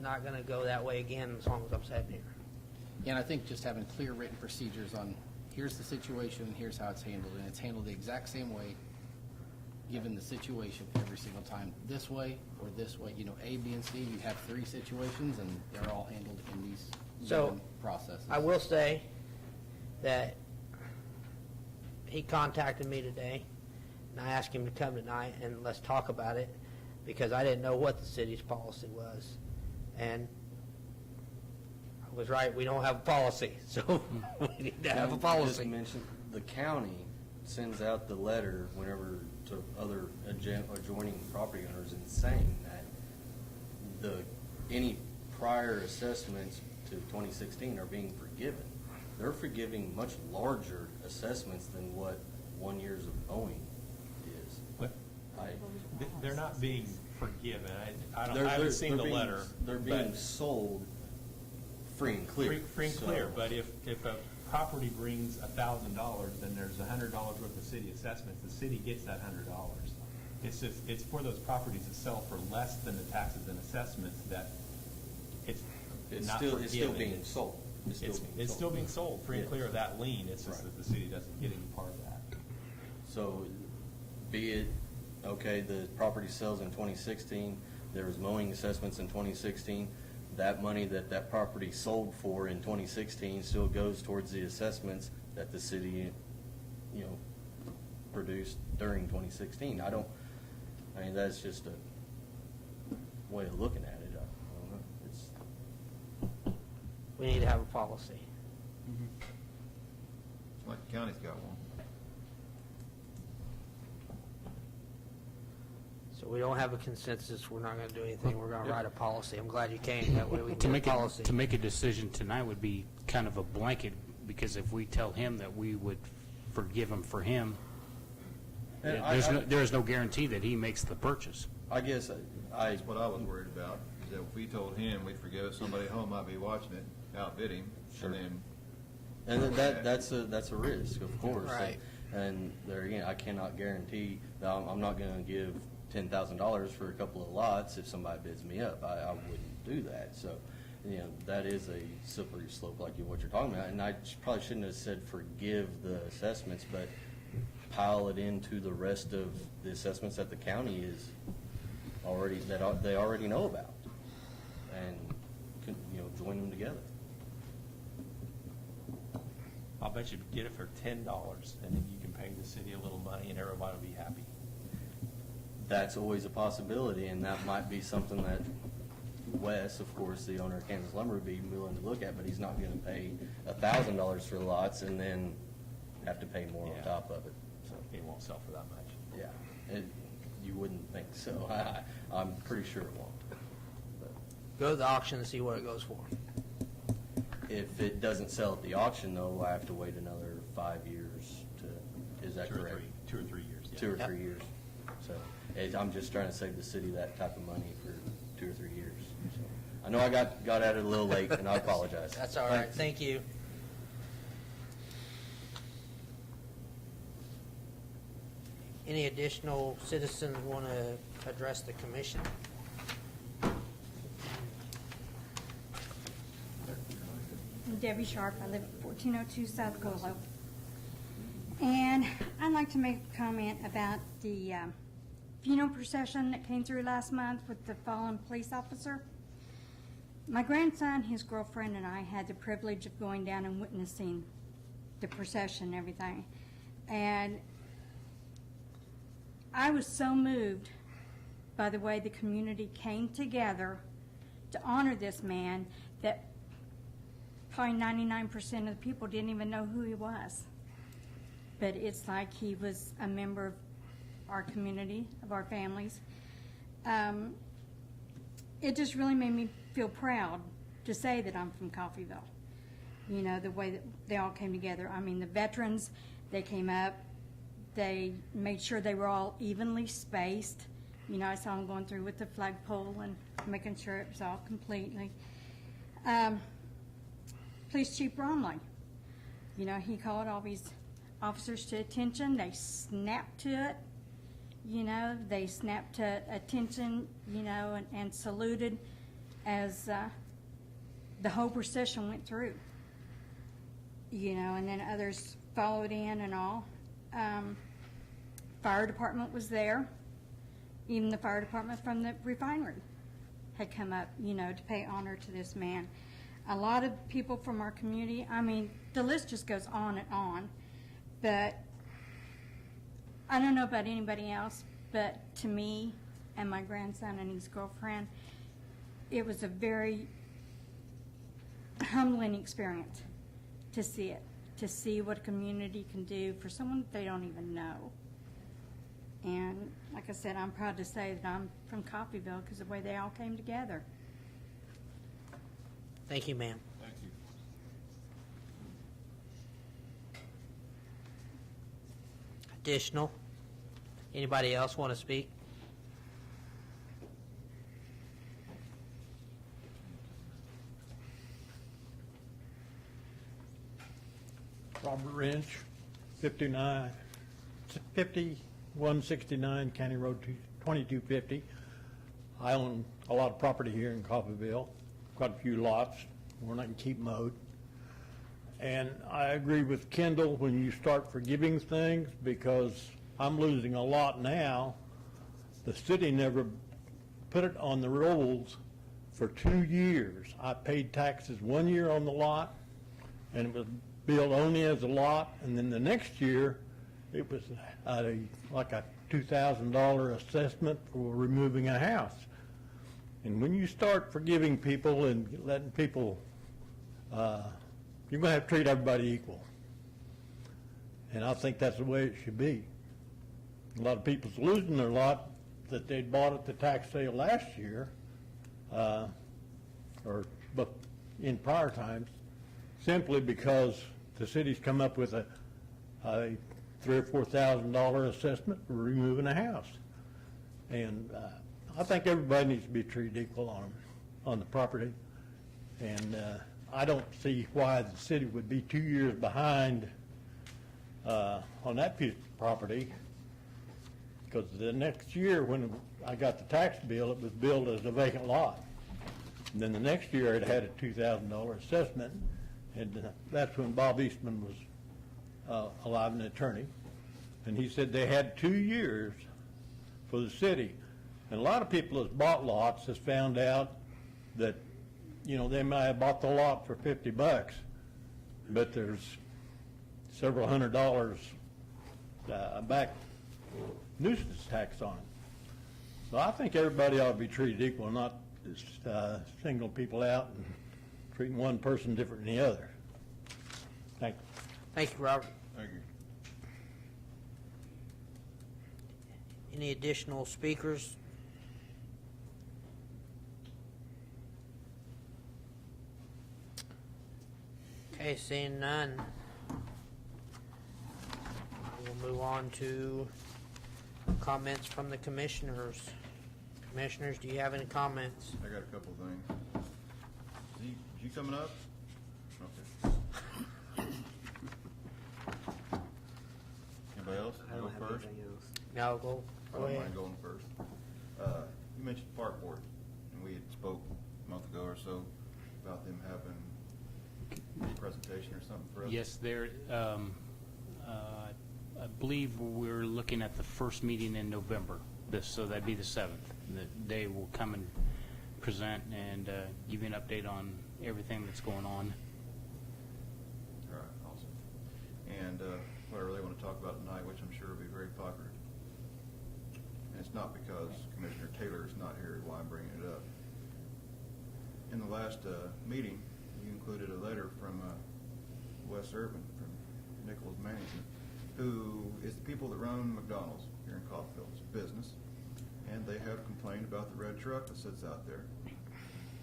not going to go that way again as long as I'm sitting here. And I think just having clear written procedures on, here's the situation, here's how it's handled, and it's handled the exact same way, given the situation every single time, this way or this way, A, B, and C, you have 3 situations, and they're all handled in these So, given processes. I will say that he contacted me today, and I asked him to come tonight and let's talk about it, because I didn't know what the city's policy was. And I was right, we don't have a policy, so we need to have a Just policy. mention, the county sends out the letter whenever to other adjoining property owners and saying that any prior assessments to 2016 are being forgiven. They're forgiving much larger assessments than what 1 year's of owing is. But they're not being forgiven. I They're- haven't seen the they're being- letter. They're but- being sold free and clear. Free and So- clear, but if a property brings $1,000, then there's $100 worth of city assessments, the city gets that $100. It's for those properties that sell for less than the taxes and assessments that it's not forgiven. It's still being sold. It's still being sold, free and Yes. clear of that lien, it's just Right. that the city doesn't get any part of that. So, be it, okay, the property sells in 2016, there was mowing assessments in 2016, that money that property sold for in 2016 still goes towards the assessments that the city, produced during 2016. I mean, that's just a way of looking at it. I don't know. We need to have a policy. Like the county's got one. So we don't have a consensus, we're not going to do anything, we're going to write a policy. I'm glad you came, that way we To can make get a policy. to make a decision tonight would be kind of a blanket, because if we tell him that we would forgive him for him, And there is no guarantee that he makes the purchase. I guess That's what I was worried about, is that if we told him we'd forgive it, somebody at home might be watching it, outbid him, Sure. and And that's a risk, of course. Right. And there again, I cannot guarantee that I'm not going to give $10,000 for a couple of lots if somebody bids me up. I wouldn't do that. So, that is a slippery slope like what you're talking about. And I probably shouldn't have said forgive the assessments, but pile it into the rest of the assessments that the county is already, they already know about. And, join them together. I'll bet you get it for $10, and then you can pay the city a little money, and everybody will be happy. That's always a possibility, and that might be something that Wes, of course, the owner of Kansas Lumber, would be willing to look at, but he's not going to pay $1,000 for lots and then have to pay more on Yeah. top of it. So, It won't sell for that much. yeah, you wouldn't think so. I'm pretty sure it won't. But Go to the auction and see what it goes for. if it doesn't sell at the auction, though, I have to wait another 5 years to, is that correct? 2 or 3 years. Yeah. 2 or Yep. 3 years. So I'm just trying to save the city that type of money for 2 or 3 years. So I know I got at it a little late, and I apologize. That's all right, thank you. Any additional citizens want to address the commission? I'm Debbie Sharp. I live at 1402 South Golo. And I'd like to make a comment about the funeral procession that came through last month with the fallen police officer. My grandson, his girlfriend, and I had the privilege of going down and witnessing the procession and everything. And I was so moved by the way the community came together to honor this man that probably 99% of the people didn't even know who he was. But it's like he was a member of our community, of our families. It just really made me feel proud to say that I'm from Coffeyville. You know, the way that they all came together. I mean, the veterans, they came up, they made sure they were all evenly spaced. You know, I saw them going through with the flagpole and making sure it was all completely. Police Chief Bromley, you know, he called all these officers to attention. They snapped to it. You know, they snapped to attention, you know, and saluted as the whole procession went through. You know, and then others followed in and all. Fire department was there. Even the fire department from the refinery had come up, you know, to pay honor to this man. A lot of people from our community, I mean, the list just goes on and on. But I don't know about anybody else, but to me and my grandson and his girlfriend, it was a very humbling experience to see it, to see what a community can do for someone that they don't even know. And like I said, I'm proud to say that I'm from Coffeyville because of the way they all came together. Thank you, ma'am. thank you. Additional? Anybody else want to speak? Robert Wrench, 5169 County Road 2250. I own a lot of property here in Coffeyville, quite a few lots, where I can keep mowed. And I agree with Kendall when you start forgiving things, because I'm losing a lot now. The city never put it on the rolls for 2 years. I paid taxes 1 year on the lot, and it was billed only as a lot, and then the next year, it was like a $2,000 assessment for removing a house. And when you start forgiving people and letting people, you're going to have to treat everybody equal. And I think that's the way it should be. A lot of people's losing their lot that they bought at the tax sale last year, but in prior times, simply because the city's come up with a $3,000 or $4,000 assessment for removing a house. And I think everybody needs to be treated equal on the property. And I don't see why the city would be 2 years behind on that piece of property, because the next year when I got the tax bill, it was billed as a vacant lot. And then the next year it had a $2,000 assessment, and that's when Bob Eastman was alive, an attorney. And he said they had 2 years for the city. And a lot of people that's bought lots has found out that, you know, they might have bought the lot for $50, but there's several $100 back nuisance tax on it. So I think everybody ought to be treated equal, not singling people out and treating one person different than the other. Thank you. Thank you, Robert. Thank you. Any additional speakers? Okay, seeing none. We'll move on to comments from the commissioners. Commissioners, do you have any comments? I got a couple things. Is you coming up? Okay. Anybody else? I don't Go have first. anything else. No, go I don't ahead. mind going first. You mentioned the park board, and we had spoke a month ago or so about them having a presentation or something for us. Yes, I believe we're looking at the first meeting in November, so that'd be the 7th. They will come and present and give you an update on everything that's going on. All right, awesome. And what I really want to talk about tonight, which I'm sure will be very popular, and it's not because Commissioner Taylor is not here why I'm bringing it up. In the last meeting, you included a letter from Wes Urban from Nichols Management, who is the people that run McDonald's here in Coffeyville. It's a business, and they have complained about the red truck that sits out there.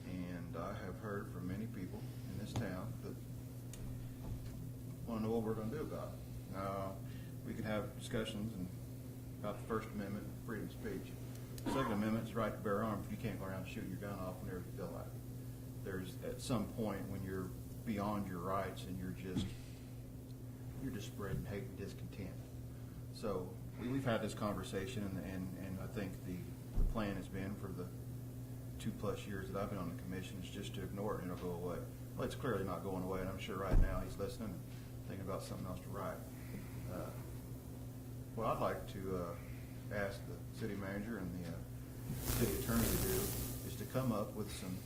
And I have heard from many people in this town that want to know what we're going to do about it. Now, we can have discussions about the First Amendment, freedom of speech. The Second Amendment is right to bear arms. You can't go around shooting your gun off whenever you feel like it. There's at some point when you're beyond your rights and you're just spreading hate and discontent. So we've had this conversation, and I think the plan has been for the 2+ years that I've been on the commission is just to ignore it and it'll go away. Well, it's clearly not going away, and I'm sure right now he's listening and thinking about something else to write. What I'd like to ask the city manager and the city attorney to do is to come up with some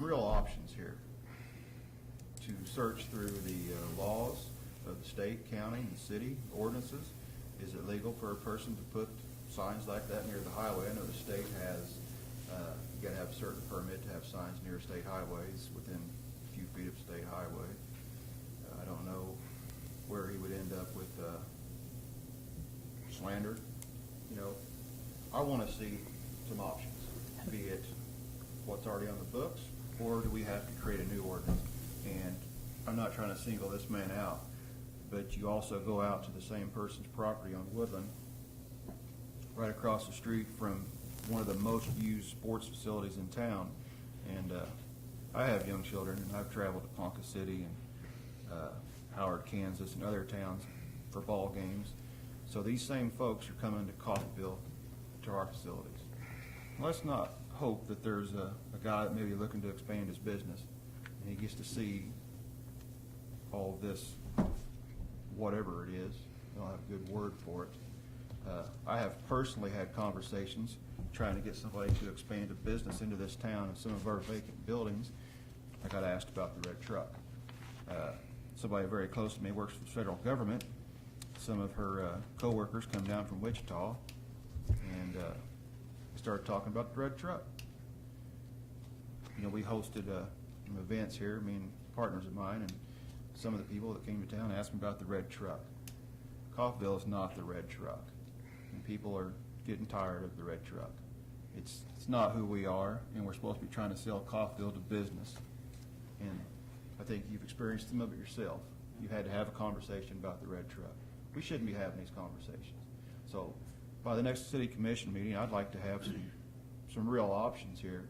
real options here, to search through the laws of the state, county, and city ordinances. Is it legal for a person to put signs like that near the highway? I know the state has, you gotta have a certain permit to have signs near state highways within a few feet of state highway. I don't know where he would end up with slander. You know, I want to see some options, be it what's already on the books, or do we have to create a new ordinance? And I'm not trying to single this man out, but you also go out to the same person's property on Woodland, right across the street from one of the most used sports facilities in town. And I have young children, and I've traveled to Ponca City and Howard, Kansas, and other towns for ball games. So these same folks are coming to Coffeyville to our facilities. Let's not hope that there's a guy that may be looking to expand his business, and he gets to see all this, whatever it is. I don't have a good word for it. I have personally had conversations trying to get somebody to expand a business into this town and some of our vacant buildings. I got asked about the red truck. Somebody very close to me works for the federal government. Some of her co-workers come down from Wichita, and started talking about the red truck. You know, we hosted some events here, me and partners of mine, and some of the people that came to town asked me about the red truck. Coffeyville is not the red truck, and people are getting tired of the red truck. It's not who we are, and we're supposed to be trying to sell Coffeyville to business. And I think you've experienced some of it yourself. You had to have a conversation about the red truck. We shouldn't be having these conversations. So by the next city commission meeting, I'd like to have some real options here,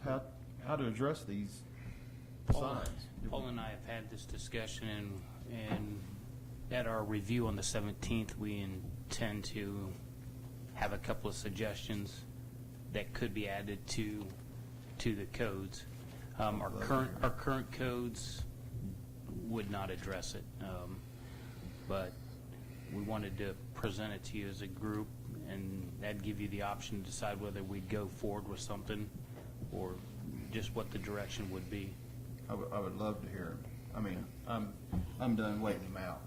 how to address these signs. Paul and I have had this discussion, and at our review on the 17th, we intend to have a couple of suggestions that could be added to the codes. Our current codes would not address it, but we wanted to present it to you as a group, and that'd give you the option to decide whether we'd go forward with something or just what the direction would be. I would love to hear him. I mean, I'm done waiting him out.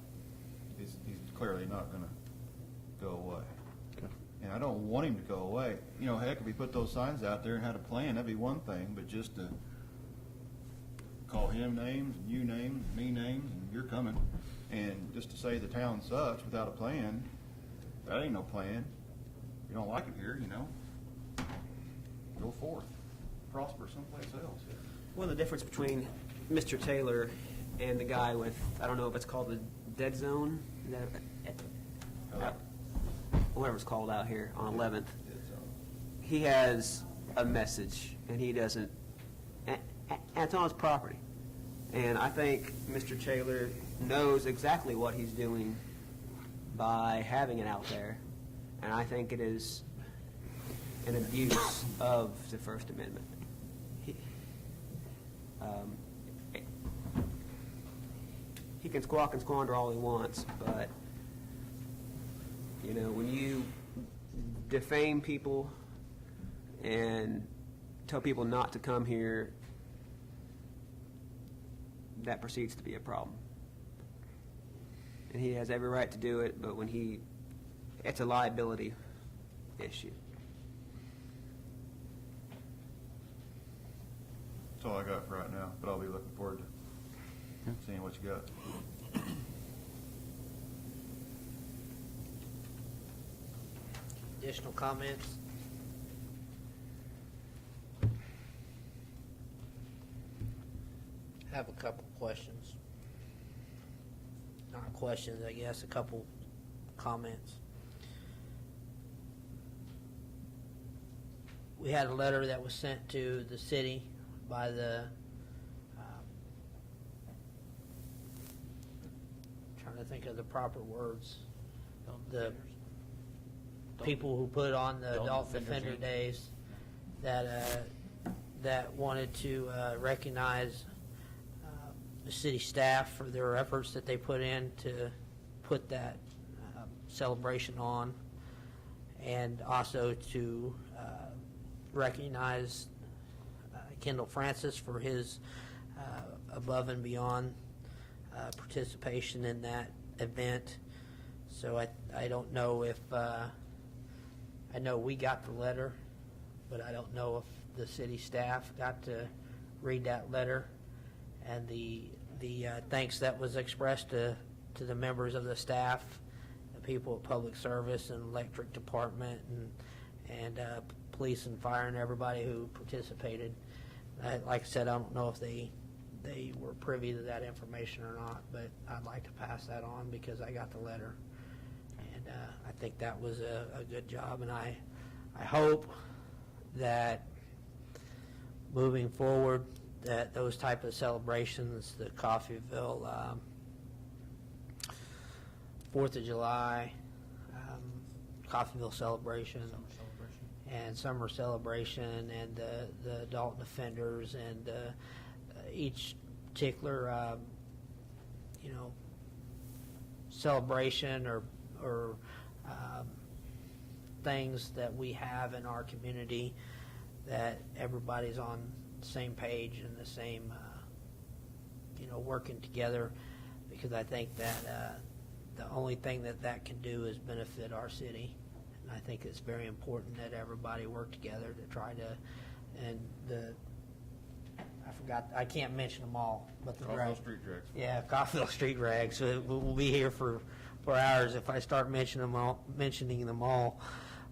He's clearly not going to go away. And I don't want him to go away. You know, heck, if we put those signs out there and had a plan, that'd be one thing, but just to call him names, and you names, and me names, and you're coming, and just to say the town sucks without a plan, that ain't no plan. You don't like it here, you know, go forth, prosper someplace else. One of the difference between Mr. Taylor and the guy with, I don't know if it's called the dead zone, is that, whatever it's called out here on 11th, he has a message, and he doesn't, and it's on his property. And I think Mr. Taylor knows exactly what he's doing by having it out there, and I think it is an abuse of the First Amendment. He can squawk and squander all he wants, but, you know, when you defame people and tell people not to come here, that proceeds to be a problem. And he has every right to do it, but when it's a liability issue. That's all I got for right now, but I'll be looking forward to seeing what you got. Additional comments? I have a couple questions. Not questions, I guess, a couple comments. We had a letter that was sent to the city by the trying to think of the proper words. The people who put on the Adult Defender Days that wanted to recognize the city staff for their efforts that they put in to put that celebration on, and also to recognize Kendall Francis for his above and beyond participation in that event. So I don't know if I know we got the letter, but I don't know if the city staff got to read that letter, and the thanks that was expressed to the members of the staff, the people at Public Service and Electric Department and police and fire and everybody who participated. Like I said, I don't know if they were privy to that information or not, but I'd like to pass that on because I got the letter. And I think that was a good job, and I hope that moving forward that those type of celebrations, the Coffeyville 4th of July, Coffeyville celebration, and summer celebration, and the adult defenders, and each particular celebration or things that we have in our community, that everybody's on the same page and the same working together, because I think that the only thing that can do is benefit our city. And I think it's very important that everybody work together to try to, and I forgot, I can't mention them all, but the Coffeyville drag. Street Drags. Yeah, Coffeyville Street Drags. So we'll be here for hours if I start mentioning them all.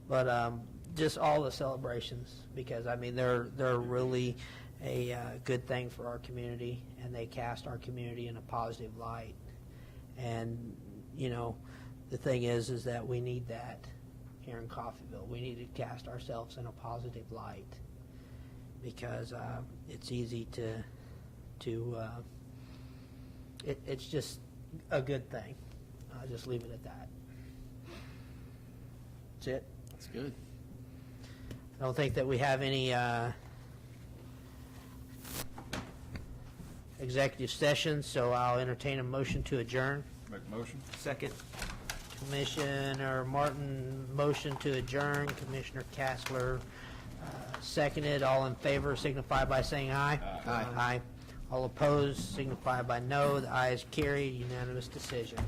But just all the celebrations, because I mean they're really a good thing for our community, and they cast our community in a positive light. And you know, the thing is that we need that here in Coffeyville. We need to cast ourselves in a positive light, because it's easy it's just a good thing. I'll just leave it at that. That's it. That's good. I don't think that we have any executive sessions, so I'll entertain a motion to adjourn. Make a motion? Second. Commissioner Martin, motion to adjourn. Commissioner Castler, seconded. All in favor signify by saying aye. Aye. Aye. All opposed signify by no. The ayes carried. Unanimous decision.